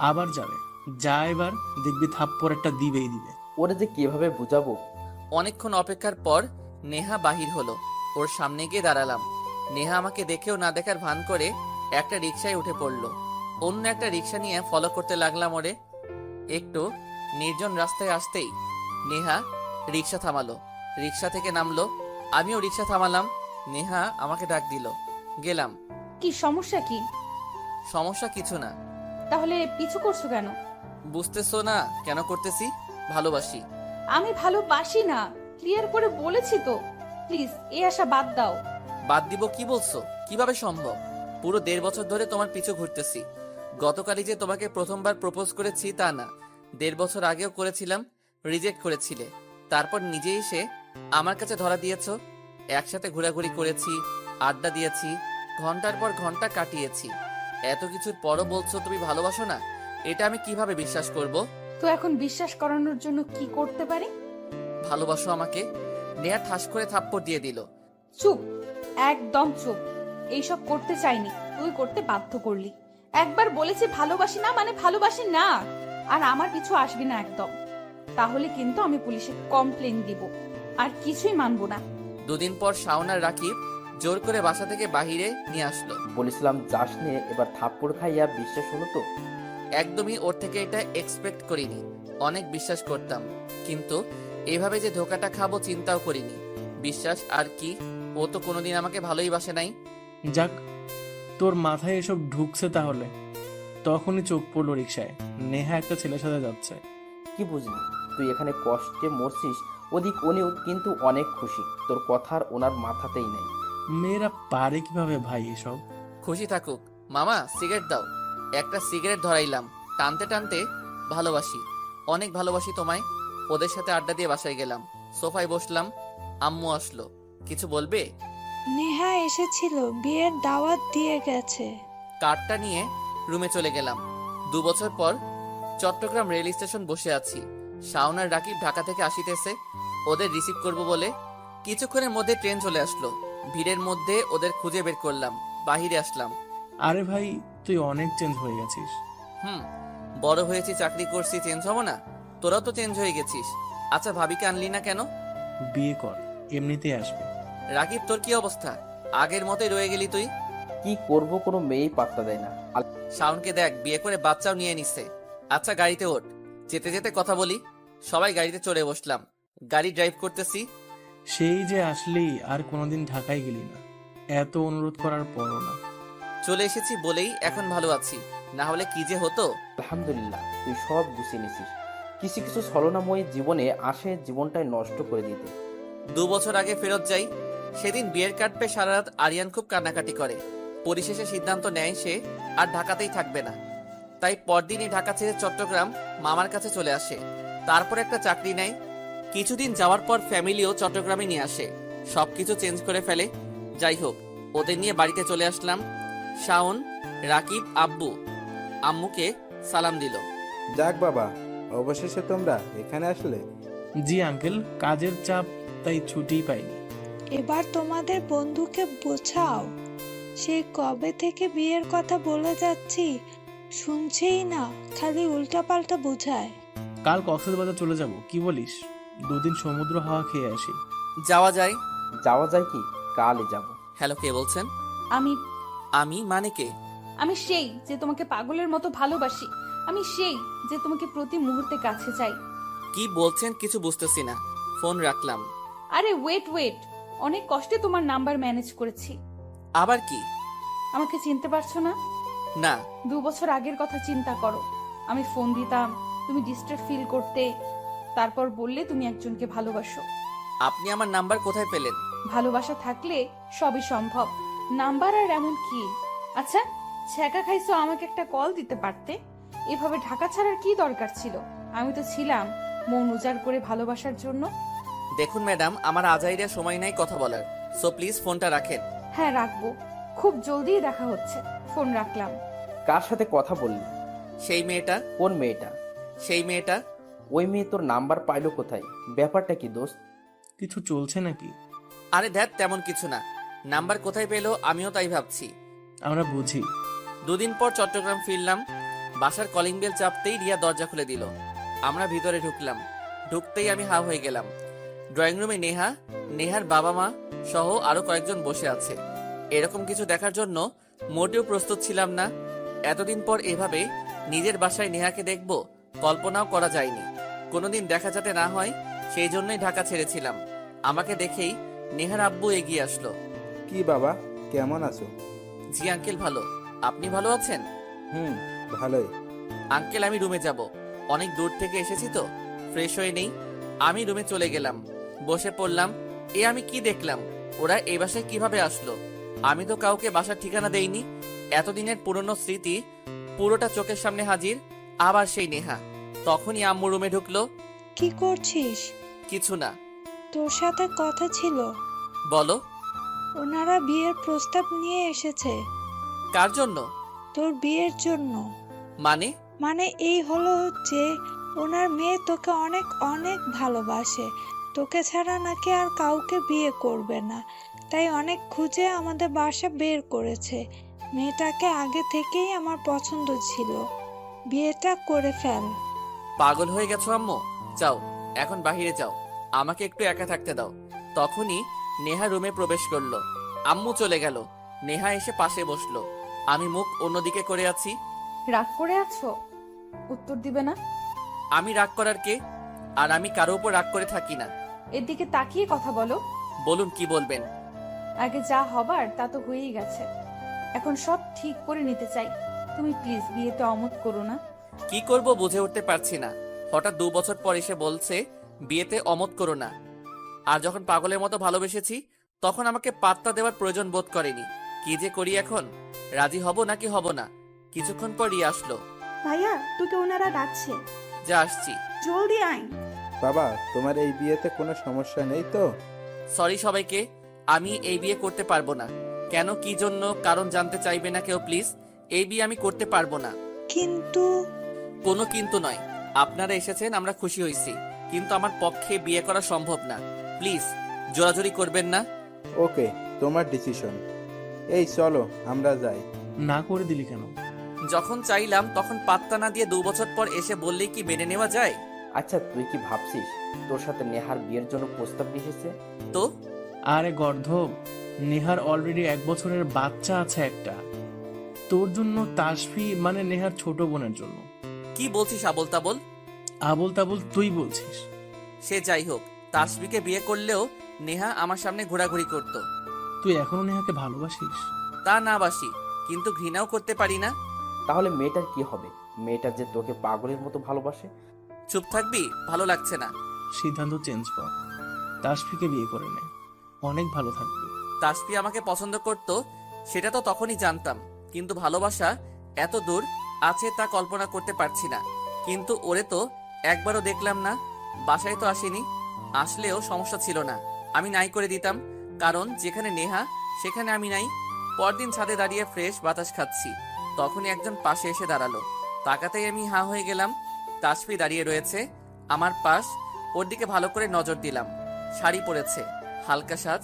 আবার যাবে? যা, এবার দেখবি থাপ্পড় একটা দিবেই দিবে।
ওরে যে কিভাবে বুঝাবো।
অনেকক্ষণ অপেক্ষার পর নেহা বাহির হলো। ওর সামনে গিয়ে দাঁড়ালাম। নেহা আমাকে দেখেও না দেখার ভান করে একটা রিকশায় উঠে পড়লো। অন্য একটা রিকশা নিয়ে ফলো করতে লাগলাম ওরে। একটু নির্জন রাস্তায় আসতেই নেহা রিকশা থামালো। রিকশা থেকে নামলো। আমিও রিকশা থামালাম। নেহা আমাকে ডাক দিল। গেলাম।
কি সমস্যা কি?
সমস্যা কিছু না।
তাহলে পিছু করছো কেন?
বুঝতেছো না কেন করতেছি? ভালোবাসি।
আমি ভালোবাসি না, ক্লিয়ার করে বলেছি তো। প্লিজ এই আশা বাদ দাও।
বাদ দিব? কি বলছো? কিভাবে সম্ভব? পুরো 1.5 বছর ধরে তোমার পিছু ঘুরতেছি। গতকালই যে তোমাকে প্রথমবার প্রপোজ করেছি তা না, 1.5 বছর আগেও করেছিলাম, রিজেক্ট করেছিলে। তারপর নিজে এসে আমার কাছে ধরা দিয়েছো। একসাথে ঘোরাঘুরি করেছি, আড্ডা দিয়েছি, ঘন্টার পর ঘন্টা কাটিয়েছি। এত কিছুর পরও বলছো তুমি ভালোবাসো না? এটা আমি কিভাবে বিশ্বাস করব?
তো এখন বিশ্বাস করানোর জন্য কি করতে পারি?
ভালোবাসো আমাকে? নেহা ঠাস করে থাপ্পড় দিয়ে দিল।
চুপ, একদম চুপ। এইসব করতে চাইনি, তুই করতে বাধ্য করলি। একবার বলেছি ভালোবাসি না মানে ভালোবাসি না। আর আমার পিছু আসবি না একদম, তাহলে কিন্তু আমি পুলিশে কমপ্লেন দিব। আর কিছুই মানবো না।
2 দিন পর শাওনার রাকিব জোর করে বাসা থেকে বাহিরে নিয়ে আসলো।
বলেছিলাম যাস নে, এবার থাপ্পড় খাইয়া বিশ্বাস হলো তো?
একদমই ওর থেকে এটা এক্সপেক্ট করিনি। অনেক বিশ্বাস করতাম, কিন্তু এভাবে যে ধোকাটা খাবো চিন্তাও করিনি। বিশ্বাস আর কি, ও তো কোনোদিন আমাকে ভালোই বাসে নাই।
যাক, তোর মাথায় এসব ঢুকছে তাহলে। তখনই চোখ পড়লো রিকশায় নেহা একটা ছেলের সাথে যাচ্ছে।
কি বুঝলি? তুই এখানে কষ্টে মরছিস, ওদিক উনিও কিন্তু অনেক খুশি। তোর কথার ওনার মাথাতেই নেই।
মেয়েরা পারে কিভাবে ভাই এসব?
খুশি থাকুক। মামা সিগারেট দাও। একটা সিগারেট ধরাইলাম, টানতে টানতে। ভালোবাসি, অনেক ভালোবাসি তোমায়। ওদের সাথে আড্ডা দিয়ে বাসায় গেলাম, সোফায় বসলাম। আম্মু আসলো। কিছু বলবে?
নেহা এসেছিল, বিয়ের দাওয়াত দিয়ে গেছে।
কার্ডটা নিয়ে রুমে চলে গেলাম। 2 বছর পর চট্টগ্রাম রেল স্টেশন বসে আছি। শাওন আর রাকিব ঢাকা থেকে আসিতেছে, ওদের রিসিভ করব বলে। কিছুক্ষণের মধ্যে ট্রেন চলে আসলো। ভিড়ের মধ্যে ওদের খুঁজে বের করলাম, বাহিরে আসলাম।
আরে ভাই, তুই অনেক চেঞ্জ হয়ে গেছিস।
বড় হয়েছি, চাকরি করছি, চেঞ্জ হবো না? তোরাও তো চেঞ্জ হয়ে গেছিস। আচ্ছা, ভাবিকে আনলি না কেন?
বিয়ে কর, এমনিতেই আসবে।
রাকিব, তোর কি অবস্থা? আগের মতোই রয়ে গেলি তুই।
কি করব, কোনো মেয়েই পাত্তা দেয় না।
শাওনকে দেখ, বিয়ে করে বাচ্চাও নিয়ে নিচ্ছে। আচ্ছা, গাড়িতে ওঠ, যেতে যেতে কথা বলি। সবাই গাড়িতে চড়ে বসলাম। গাড়ি ড্রাইভ করতেছি।
সেই যে আসলি, আর কোনোদিন ঢাকায় গেলি না, এত অনুরোধ করার পরও না।
চলে এসেছি বলেই এখন ভালো আছি, না হলে কি যে হতো।
আলহামদুলিল্লাহ, তুই সব গুছিয়ে নিছিস। কিছু কিছু ছলনাময়ী জীবনে আসে জীবনটাই নষ্ট করে দিতে।
2 বছর আগে ফেরত যাই। সেদিন বিয়ের কার্ড পেয়ে সারা রাত আরিয়ান খুব কান্নাকাটি করে। পরিশেষে সিদ্ধান্ত নেয় সে আর ঢাকাতেই থাকবে না। তাই পরদিনই ঢাকা ছেড়ে চট্টগ্রাম মামার কাছে চলে আসে। তারপর একটা চাকরি নেয়। কিছুদিন যাওয়ার পর ফ্যামিলিও চট্টগ্রামে নিয়ে আসে, সবকিছু চেঞ্জ করে ফেলে। যাই হোক, ওদের নিয়ে বাড়িতে চলে আসলাম। শাওন, রাকিব, আব্বু আম্মুকে সালাম দিল।
যাক বাবা, অবশেষে তোমরা এখানে আসলে।
জি আঙ্কেল, কাজের চাপ, তাই ছুটিই পাইনি।
এবার তোমাদের বন্ধুকে বোঝাও, সে কবে থেকে বিয়ের কথা বলে যাচ্ছি, শুনছেই না, খালি উল্টাপাল্টা বোঝায়।
কাল কক্সবাজার চলে যাব, কি বলিস? 2 দিন সমুদ্র হাওয়া খেয়ে আসি।
যাওয়া যায়।
যাওয়া যায় কি? কালই যাব।
হ্যালো, কে বলছেন?
আমি
আমি মানে কে?
আমি সেই যে তোমাকে পাগলের মতো ভালোবাসি। আমি সেই যে তোমাকে প্রতি মুহূর্তে কাছে চাই।
কি বলছেন কিছু বুঝতেছি না। ফোন রাখলাম।
আরে ওয়েট ওয়েট, অনেক কষ্টে তোমার নাম্বার ম্যানেজ করেছি।
আবার কি?
আমাকে চিনতে পারছো না?
না।
2 বছর আগের কথা চিন্তা করো। আমি ফোন দিতাম, তুমি ডিস্টার্ব ফিল করতে, তারপর বললে তুমি একজনকে ভালোবাসো।
আপনি আমার নাম্বার কোথায় পেলেন?
ভালোবাসা থাকলে সবই সম্ভব। নাম্বার আর এমন কি? আচ্ছা, ছ্যাঁকা খাইছো, আমাকে একটা কল দিতে পারতে। এভাবে ঢাকা ছাড়ার কি দরকার ছিল? আমি তো ছিলাম মন উজাড় করে ভালোবাসার জন্য।
দেখুন ম্যাডাম, আমার আজাইরা সময় নাই কথা বলার, সো প্লিজ ফোনটা রাখেন।
হ্যাঁ, রাখবো। খুব জলদিই দেখা হচ্ছে। ফোন রাখলাম।
কার সাথে কথা বললি?
সেই মেয়েটা।
কোন মেয়েটা?
সেই মেয়েটা।
ওই মেয়ে তোর নাম্বার পাইলো কোথায়? ব্যাপারটা কি দোস্ত?
কিছু চলছে নাকি?
আরে ধ্যাত, তেমন কিছু না। নাম্বার কোথায় পেলো আমিও তাই ভাবছি।
আমরা বুঝি।
2 দিন পর চট্টগ্রাম ফিরলাম। বাসার কলিং বেল চাপতেই রিয়া দরজা খুলে দিল। আমরা ভিতরে ঢুকলাম। ঢুকতেই আমি হা হয়ে গেলাম। ড্রয়িং রুমে নেহার বাবা মা সহ আরো কয়েকজন বসে আছে। এরকম কিছু দেখার জন্য মোটেও প্রস্তুত ছিলাম না। এতদিন পর এভাবে নিজের বাসায় নেহাকে দেখব কল্পনাও করা যায়নি। কোনোদিন দেখা যাতে না হয় সেই জন্যই ঢাকা ছেড়েছিলাম। আমাকে দেখেই নেহার আব্বু এগিয়ে আসলো।
কি বাবা, কেমন আছো?
জি আঙ্কেল, ভালো। আপনি ভালো আছেন?
ভালোই।
আঙ্কেল, আমি রুমে যাব। অনেক দূর থেকে এসেছি তো, ফ্রেশ হয়ে নেই। আমি রুমে চলে গেলাম, বসে পড়লাম। আমি কি দেখলাম? ওরা এই বাসায় কিভাবে আসলো? আমি তো কাউকে বাসার ঠিকানা দেইনি। এতদিনের পুরনো স্মৃতি পুরোটা চোখের সামনে হাজির। আবার সেই নেহা। তখনই আম্মু রুমে ঢুকলো।
কি করছিস?
কিছু না।
তোর সাথে কথা ছিল।
বলো।
ওনারা বিয়ের প্রস্তাব নিয়ে এসেছে।
কার জন্য?
তোর বিয়ের জন্য।
মানে?
মানে এই হলো যে ওনার মেয়ে তোকে অনেক অনেক ভালোবাসে, তোকে ছাড়া নাকি আর কাউকে বিয়ে করবে না, তাই অনেক খুঁজে আমাদের বাসা বের করেছে। মেয়েটাকে আগে থেকেই আমার পছন্দ ছিল, বিয়েটা করে ফেল।
পাগল হয়ে গেছো আম্মু? যাও, এখন বাহিরে যাও, আমাকে একটু একা থাকতে দাও। তখনই নেহা রুমে প্রবেশ করলো। আম্মু চলে গেল। নেহা এসে পাশে বসলো। আমি মুখ অন্যদিকে করে আছি।
রাগ করে আছো? উত্তর দিবে না?
আমি রাগ করার কে? আর আমি কারো উপর রাগ করে থাকি না।
এদিকে তাকিয়ে কথা বলো।
বলুন, কি বলবেন?
আগে যা হবার তা তো হয়েই গেছে, এখন সব ঠিক করে নিতে চাই। তুমি প্লিজ বিয়েতে অমত করো না।
কি করব বুঝে উঠতে পারছি না। হঠাৎ 2 বছর পর এসে বলছে বিয়েতে অমত করো না। আর যখন পাগলের মতো ভালোবেসেছি তখন আমাকে পাত্তা দেওয়ার প্রয়োজন বোধ করেনি। কি যে করি এখন, রাজি হব নাকি হব না। কিছুক্ষণ পর রিয়া আসলো।
ভাইয়া তোকে ওনারা ডাকছে,
যা আসছি।
জলদি আয়।
বাবা, তোমার এই বিয়েতে কোনো সমস্যা নেই তো?
সরি সবাইকে, আমি এই বিয়ে করতে পারবো না। কেন, কি জন্য, কারণ জানতে চাইবে না কেউ প্লিজ। এই বিয়ে আমি করতে পারবো না।
কিন্তু
কোনো কিন্তু নয়। আপনারা এসেছেন, আমরা খুশি হয়েছি, কিন্তু আমার পক্ষে বিয়ে করা সম্ভব না। প্লিজ জোরাজোরি করবেন না।
ওকে, তোমার ডিসিশন। এই চলো আমরা যাই।
না করে দিলি কেন?
যখন চাইলাম তখন পাত্তা না দিয়ে 2 বছর পর এসে বললেই কি মেনে নেওয়া যায়?
আচ্ছা, তুই কি ভাবছিস তোর সাথে নেহার বিয়ের জন্য প্রস্তাব নিয়ে এসেছে?
তো
আরে গর্ধব, নেহার অলরেডি 1 বছরের বাচ্চা আছে একটা। তোর জন্য তাসফি মানে নেহার ছোট বোনের জন্য।
কি বলছিস আবল তাবল?
আবল তাবল তুই বলছিস?
সে যাই হোক, তাসফিকে বিয়ে করলেও নেহা আমার সামনে ঘোরাঘুরি করত।
তুই এখনো নেহাকে ভালোবাসিস?
তা না বাসি, কিন্তু ঘৃণাও করতে পারি না।
তাহলে মেয়েটার কি হবে? মেয়েটা যে তোকে পাগলের মতো ভালোবাসে।
চুপ থাকবি, ভালো লাগছে না।
সিদ্ধান্ত চেঞ্জ কর, তাসফিকে বিয়ে করে নে, অনেক ভালো থাকবি।
তাসফি আমাকে পছন্দ করত সেটা তো তখনই জানতাম, কিন্তু ভালোবাসা এত দূর আছে তা কল্পনা করতে পারছি না। কিন্তু ওরে তো একবারও দেখলাম না, বাসায় তো আসেনি। আসলেও সমস্যা ছিল না, আমি নাই করে দিতাম, কারণ যেখানে নেহা সেখানে আমি নাই। পরদিন ছাদে দাঁড়িয়ে ফ্রেশ বাতাস খাচ্ছি, তখনই একজন পাশে এসে দাঁড়ালো। তাকাতেই আমি হাঁ হয়ে গেলাম। তাসফি দাঁড়িয়ে রয়েছে আমার পাশ, ওর দিকে ভালো করে নজর দিলাম। শাড়ি পরেছে, হালকা সাজ,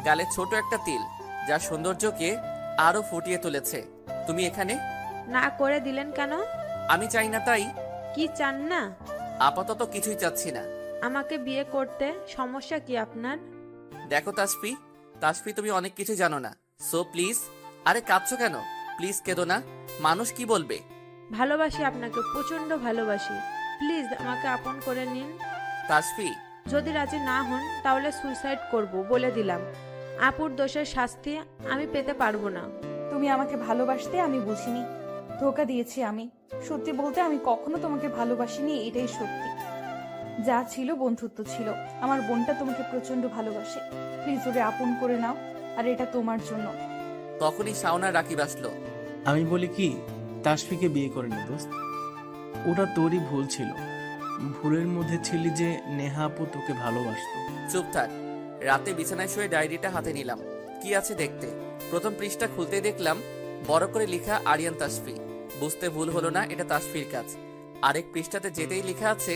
গালে ছোট একটা তিল, যা সৌন্দর্যকে আরো ফুটিয়ে তুলেছে। তুমি এখানে?
না করে দিলেন কেন?
আমি চাই না তাই।
কি চান না?
আপাতত কিছুই চাচ্ছি না।
আমাকে বিয়ে করতে সমস্যা কি আপনার?
দেখো তাসফি, তাসফি তুমি অনেক কিছু জানো না, সো প্লিজ। আরে কাঁদছো কেন? প্লিজ কেঁদো না, মানুষ কি বলবে।
ভালোবাসি আপনাকে, প্রচন্ড ভালোবাসি, প্লিজ আমাকে আপন করে নিন।
তাসফি,
যদি রাজি না হন তাহলে সুইসাইড করব, বলে দিলাম। আপুর দোষের শাস্তি আমি পেতে পারবো না।
তুমি আমাকে ভালোবাসতে আমি বুঝিনি, ধোকা দিয়েছি আমি। সত্যি বলতে আমি কখনো তোমাকে ভালোবাসিনি, এটাই সত্যি। যা ছিল বন্ধুত্ব ছিল। আমার বোনটা তোমাকে প্রচন্ড ভালোবাসে, প্লিজ ওকে আপন করে নাও, আর এটা তোমার জন্য।
তখনই শাওনা রাকিব আসলো।
আমি বলি কি, তাসফিকে বিয়ে করে নে দোস্ত, ওটা তোরই ভুল ছিল। ভুলের মধ্যে ছিলি যে নেহা আপু তোকে ভালোবাসতো।
চুপ থাক। রাতে বিছানায় শুয়ে ডায়েরিটা হাতে নিলাম, কি আছে দেখতে। প্রথম পৃষ্ঠা খুলতে দেখলাম বড় করে লেখা আরিয়ান তাসফি। বুঝতে ভুল হলো না, এটা তাসফির কাজ। আরেক পৃষ্ঠাতে যেতেই লেখা আছে,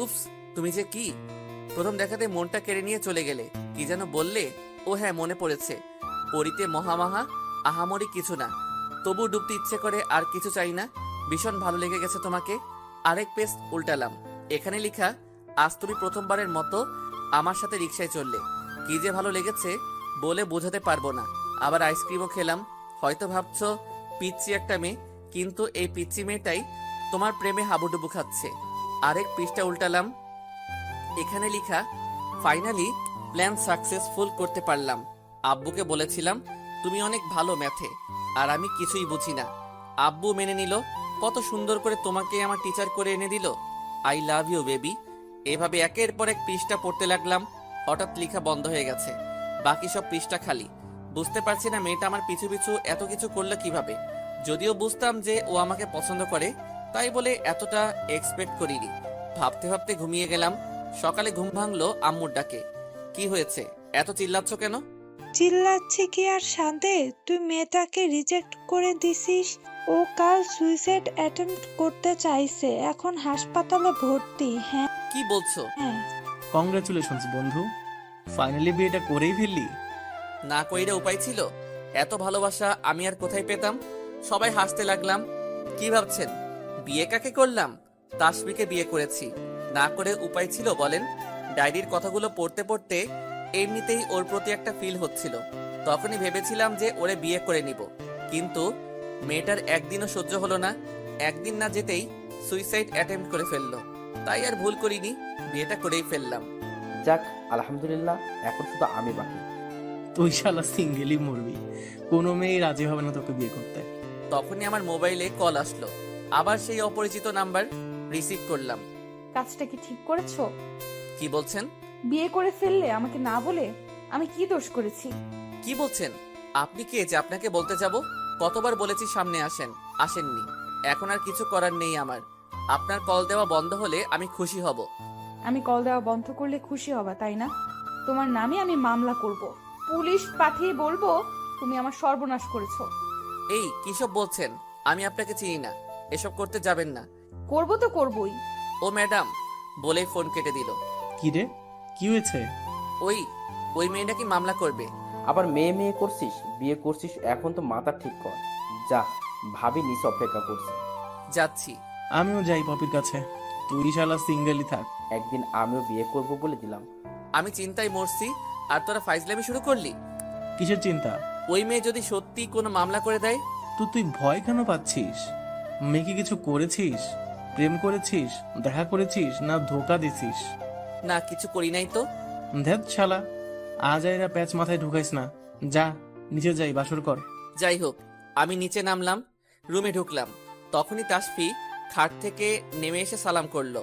উপস তুমি যে কি। প্রথম দেখাতে মনটা কেড়ে নিয়ে চলে গেলে। কি যেন বললে? ও হ্যাঁ, মনে পড়েছে। পরিতে মহামাহা আহামরি কিছু না, তবু ডুবতে ইচ্ছে করে, আর কিছু চাই না। ভীষণ ভালো লেগে গেছে তোমাকে। আরেক পেজ উল্টালাম, এখানে লেখা, আজ তুমি প্রথমবারের মতো আমার সাথে রিকশায় চললে। কি যে ভালো লেগেছে বলে বোঝাতে পারবো না। আবার আইসক্রিমও খেলাম। হয়তো ভাবছো পিচ্চি একটা মেয়ে, কিন্তু এই পিচ্চি মেয়েটাই তোমার প্রেমে হাবুডুবু খাচ্ছে। আরেক পৃষ্ঠা উল্টালাম, এখানে লেখা, ফাইনালি প্ল্যান সাকসেসফুল করতে পারলাম। আব্বুকে বলেছিলাম তুমি অনেক ভালো ম্যাথে, আর আমি কিছুই বুঝি না। আব্বু মেনে নিল, কত সুন্দর করে তোমাকে আমার টিচার করে এনে দিল। I love you baby. এভাবে একের পর এক পৃষ্ঠা পড়তে লাগলাম। হঠাৎ লেখা বন্ধ হয়ে গেছে, বাকি সব পৃষ্ঠা খালি। বুঝতে পারছি না মেয়েটা আমার পিছু পিছু এত কিছু করলো কিভাবে। যদিও বুঝতাম যে ও আমাকে পছন্দ করে, তাই বলে এতটা এক্সপেক্ট করিনি। ভাবতে ভাবতে ঘুমিয়ে গেলাম। সকালে ঘুম ভাঙলো আম্মুর ডাকে। কি হয়েছে, এত চিল্লাচ্ছ কেন?
চিল্লাচ্ছি কি আর শান্তে, তুই মেয়েটাকে রিজেক্ট করে দিছিস। ও কাল সুইসাইড অ্যাটেম্প্ট করতে চাইছে, এখন হাসপাতালে ভর্তি। হ্যাঁ
কি বলছো?
হ্যাঁ।
কংগ্রাচুলেশনস বন্ধু, ফাইনালি বিয়েটা করেই ফেললি।
না কইরা উপায় ছিল? এত ভালোবাসা আমি আর কোথায় পেতাম? সবাই হাসতে লাগলাম। কি ভাবছেন বিয়ে কাকে করলাম? তাসফিকে বিয়ে করেছি। না করে উপায় ছিল বলেন? ডায়েরির কথাগুলো পড়তে পড়তে এমনিতেই ওর প্রতি একটা ফিল হচ্ছিল। তখনই ভেবেছিলাম যে ওরে বিয়ে করে নিব, কিন্তু মেয়েটার একদিনও সহ্য হলো না। একদিন না যেতেই সুইসাইড অ্যাটেম্প্ট করে ফেললো। তাই আর ভুল করিনি, বিয়েটা করেই ফেললাম।
যাক, আলহামদুলিল্লাহ, এখন শুধু আমি বাকি।
তুই শালা সিঙ্গেলই মরবি, কোনো মেয়ে রাজি হবে না তোকে বিয়ে করতে।
তখনই আমার মোবাইলে কল আসলো, আবার সেই অপরিচিত নাম্বার। রিসিভ করলাম।
কাজটা কি ঠিক করেছো?
কি বলছেন?
বিয়ে করে ফেললে আমাকে না বলে? আমি কি দোষ করেছি?
কি বলছেন? আপনি কে যে আপনাকে বলতে যাব? কতবার বলেছি সামনে আসেন, আসেননি। এখন আর কিছু করার নেই আমার। আপনার কল দেওয়া বন্ধ হলে আমি খুশি হব।
আমি কল দেওয়া বন্ধ করলে খুশি হবা, তাই না? তোমার নামে আমি মামলা করব, পুলিশ পাঠিয়ে বলবো তুমি আমার সর্বনাশ করেছো।
এই কিসব বলছেন? আমি আপনাকে চিনি না, এসব করতে যাবেন না।
করবো তো করবোই।
ও ম্যাডাম বলেই ফোন কেটে দিল।
কি রে, কি হয়েছে?
ওই মেয়ে নাকি মামলা করবে।
আবার মেয়ে মেয়ে করছিস, বিয়ে করছিস, এখন তো মাথা ঠিক কর। যা, ভাবি নিচে অপেক্ষা করছে।
যাচ্ছি।
আমিও যাই পপির কাছে, তুই শালা সিঙ্গেলই থাক।
একদিন আমিও বিয়ে করব বলে দিলাম।
আমি চিন্তায় মরছি, আর তোরা ফাইজলামি শুরু করলি।
কিসের চিন্তা?
ওই মেয়ে যদি সত্যি কোনো মামলা করে দেয়?
তুই ভয় কেন পাচ্ছিস? মেয়েকে কিছু করেছিস? প্রেম করেছিস? দেখা করেছিস না ধোকা দিছিস?
না, কিছু করি নাই তো।
ধ্যাত শালা, আজ এরা প্যাচ মাথায় ঢুকাইস না। যা, নিচে যাই, বাসর কর।
যাই হোক, আমি নিচে নামলাম, রুমে ঢুকলাম। তখনই তাসফি খাট থেকে নেমে এসে সালাম করলো।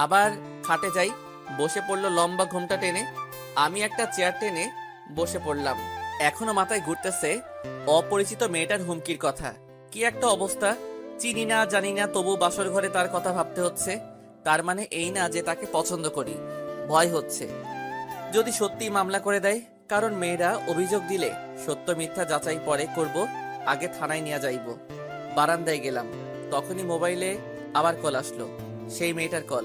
আবার খাটে যাই, বসে পড়লো লম্বা ঘুমটা টেনে। আমি একটা চেয়ার টেনে বসে পড়লাম। এখনো মাথায় ঘুরতেছে অপরিচিত মেয়েটার হুমকির কথা। কি একটা অবস্থা! চিনি না জানি না, তবু বাসর ঘরে তার কথা ভাবতে হচ্ছে। তার মানে এই না যে তাকে পছন্দ করি। ভয় হচ্ছে যদি সত্যি মামলা করে দেয়, কারণ মেয়েরা অভিযোগ দিলে সত্য মিথ্যা যাচাই পরে করব, আগে থানায় নিয়ে যাইব। বারান্দায় গেলাম, তখনই মোবাইলে আবার কল আসলো। সেই মেয়েটার কল।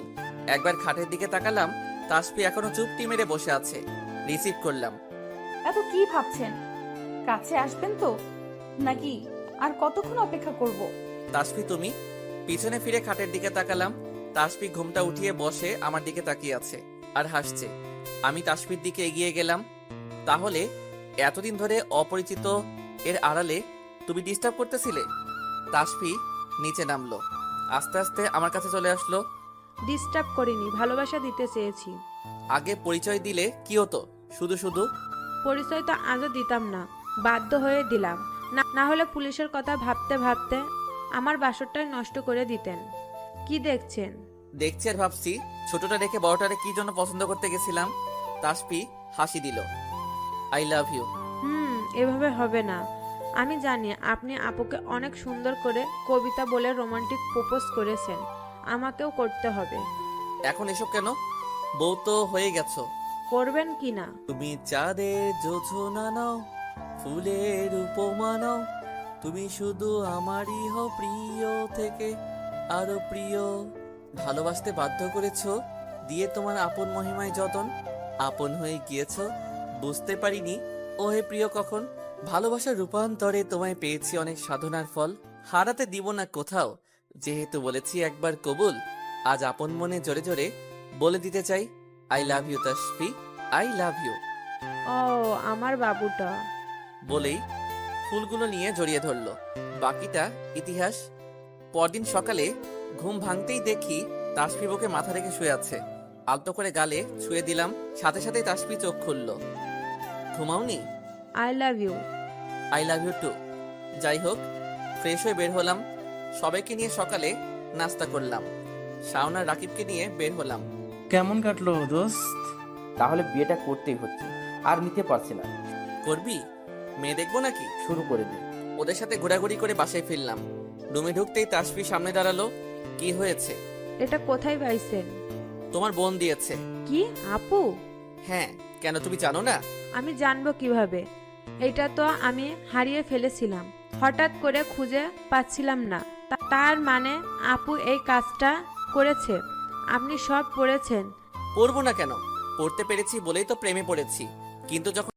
একবার খাটের দিকে তাকালাম, তাসফি এখনো চুপটি মেরে বসে আছে। রিসিভ করলাম।
এত কি ভাবছেন? কাছে আসবেন তো নাকি আর কতক্ষণ অপেক্ষা করব?
তাসফি তুমি? পিছনে ফিরে খাটের দিকে তাকালাম। তাসফি ঘুমটা উঠিয়ে বসে আমার দিকে তাকিয়ে আছে আর হাসছে। আমি তাসফির দিকে এগিয়ে গেলাম। তাহলে এতদিন ধরে অপরিচিত এর আড়ালে তুমি ডিস্টার্ব করতেছিলে? তাসফি নিচে নামলো, আস্তে আস্তে আমার কাছে চলে আসলো।
ডিস্টার্ব করিনি, ভালোবাসা দিতে চেয়েছি।
আগে পরিচয় দিলে কি হতো? শুধু শুধু
পরিচয় তো আজও দিতাম না, বাধ্য হয়ে দিলাম। না হলে পুলিশের কথা ভাবতে ভাবতে আমার বাসরটাই নষ্ট করে দিতেন। কি দেখছেন?
দেখছি আর ভাবছি, ছোটটা রেখে বড়টারে কি জন্য পছন্দ করতে গেছিলাম। তাসফি হাসি দিল। I love you.
এভাবে হবে না। আমি জানি আপনি আপুকে অনেক সুন্দর করে কবিতা বলে রোমান্টিক প্রপোজ করেছেন, আমাকেও করতে হবে।
এখন এসব কেন? বউ তো হয়ে গেছো।
করবেন কি না?
তুমি চাঁদের জোছনা নাও, ফুলের উপমা নাও, তুমি শুধু আমারই হও, প্রিয় থেকে আরো প্রিয়। ভালোবাসতে বাধ্য করেছো, দিয়ে তোমার আপন মহিমায় যতন। আপন হয়ে গিয়েছো, বুঝতে পারিনি ও হে প্রিয় কখন। ভালোবাসার রূপান্তরে তোমায় পেয়েছি অনেক সাধনার ফল। হারাতে দিব না কোথাও, যেহেতু বলেছি একবার কবুল। আজ আপন মনে জোরে জোরে বলে দিতে চাই, I love you Tasfi, I love you.
ও আমার বাবুটা।
বলেই ফুলগুলো নিয়ে জড়িয়ে ধরলো। বাকিটা ইতিহাস। পরদিন সকালে ঘুম ভাঙতেই দেখি তাসফি বুকে মাথা রেখে শুয়ে আছে। আলতো করে গালে ছুঁয়ে দিলাম, সাথে সাথে তাসফি চোখ খুললো। ঘুমাওনি?
I love you.
I love you too. যাই হোক, ফ্রেশ হয়ে বের হলাম। সবাইকে নিয়ে সকালে নাস্তা করলাম। শাওন আর রাকিবকে নিয়ে বের হলাম।
কেমন কাটলো দোস্ত?
তাহলে বিয়েটা করতেই হচ্ছে, আর নিতে পারছি না।
করবি? মেয়ে দেখবো নাকি?
শুরু করে দে।
ওদের সাথে ঘোরাঘুরি করে বাসায় ফিরলাম। রুমে ঢুকতেই তাসফি সামনে দাঁড়ালো। কি হয়েছে?
এটা কোথায় পাইছেন?
তোমার বোন দিয়েছে।
কি আপু?
হ্যাঁ, কেন তুমি জানো না?
আমি জানবো কিভাবে? এটা তো আমি হারিয়ে ফেলেছিলাম, হঠাৎ করে খুঁজে পাচ্ছিলাম না। তার মানে আপু এই কাজটা করেছে? আপনি সব পড়েছেন?
পড়বো না কেন? পড়তে পেরেছি বলেই তো প্রেমে পড়েছি। কিন্তু যখন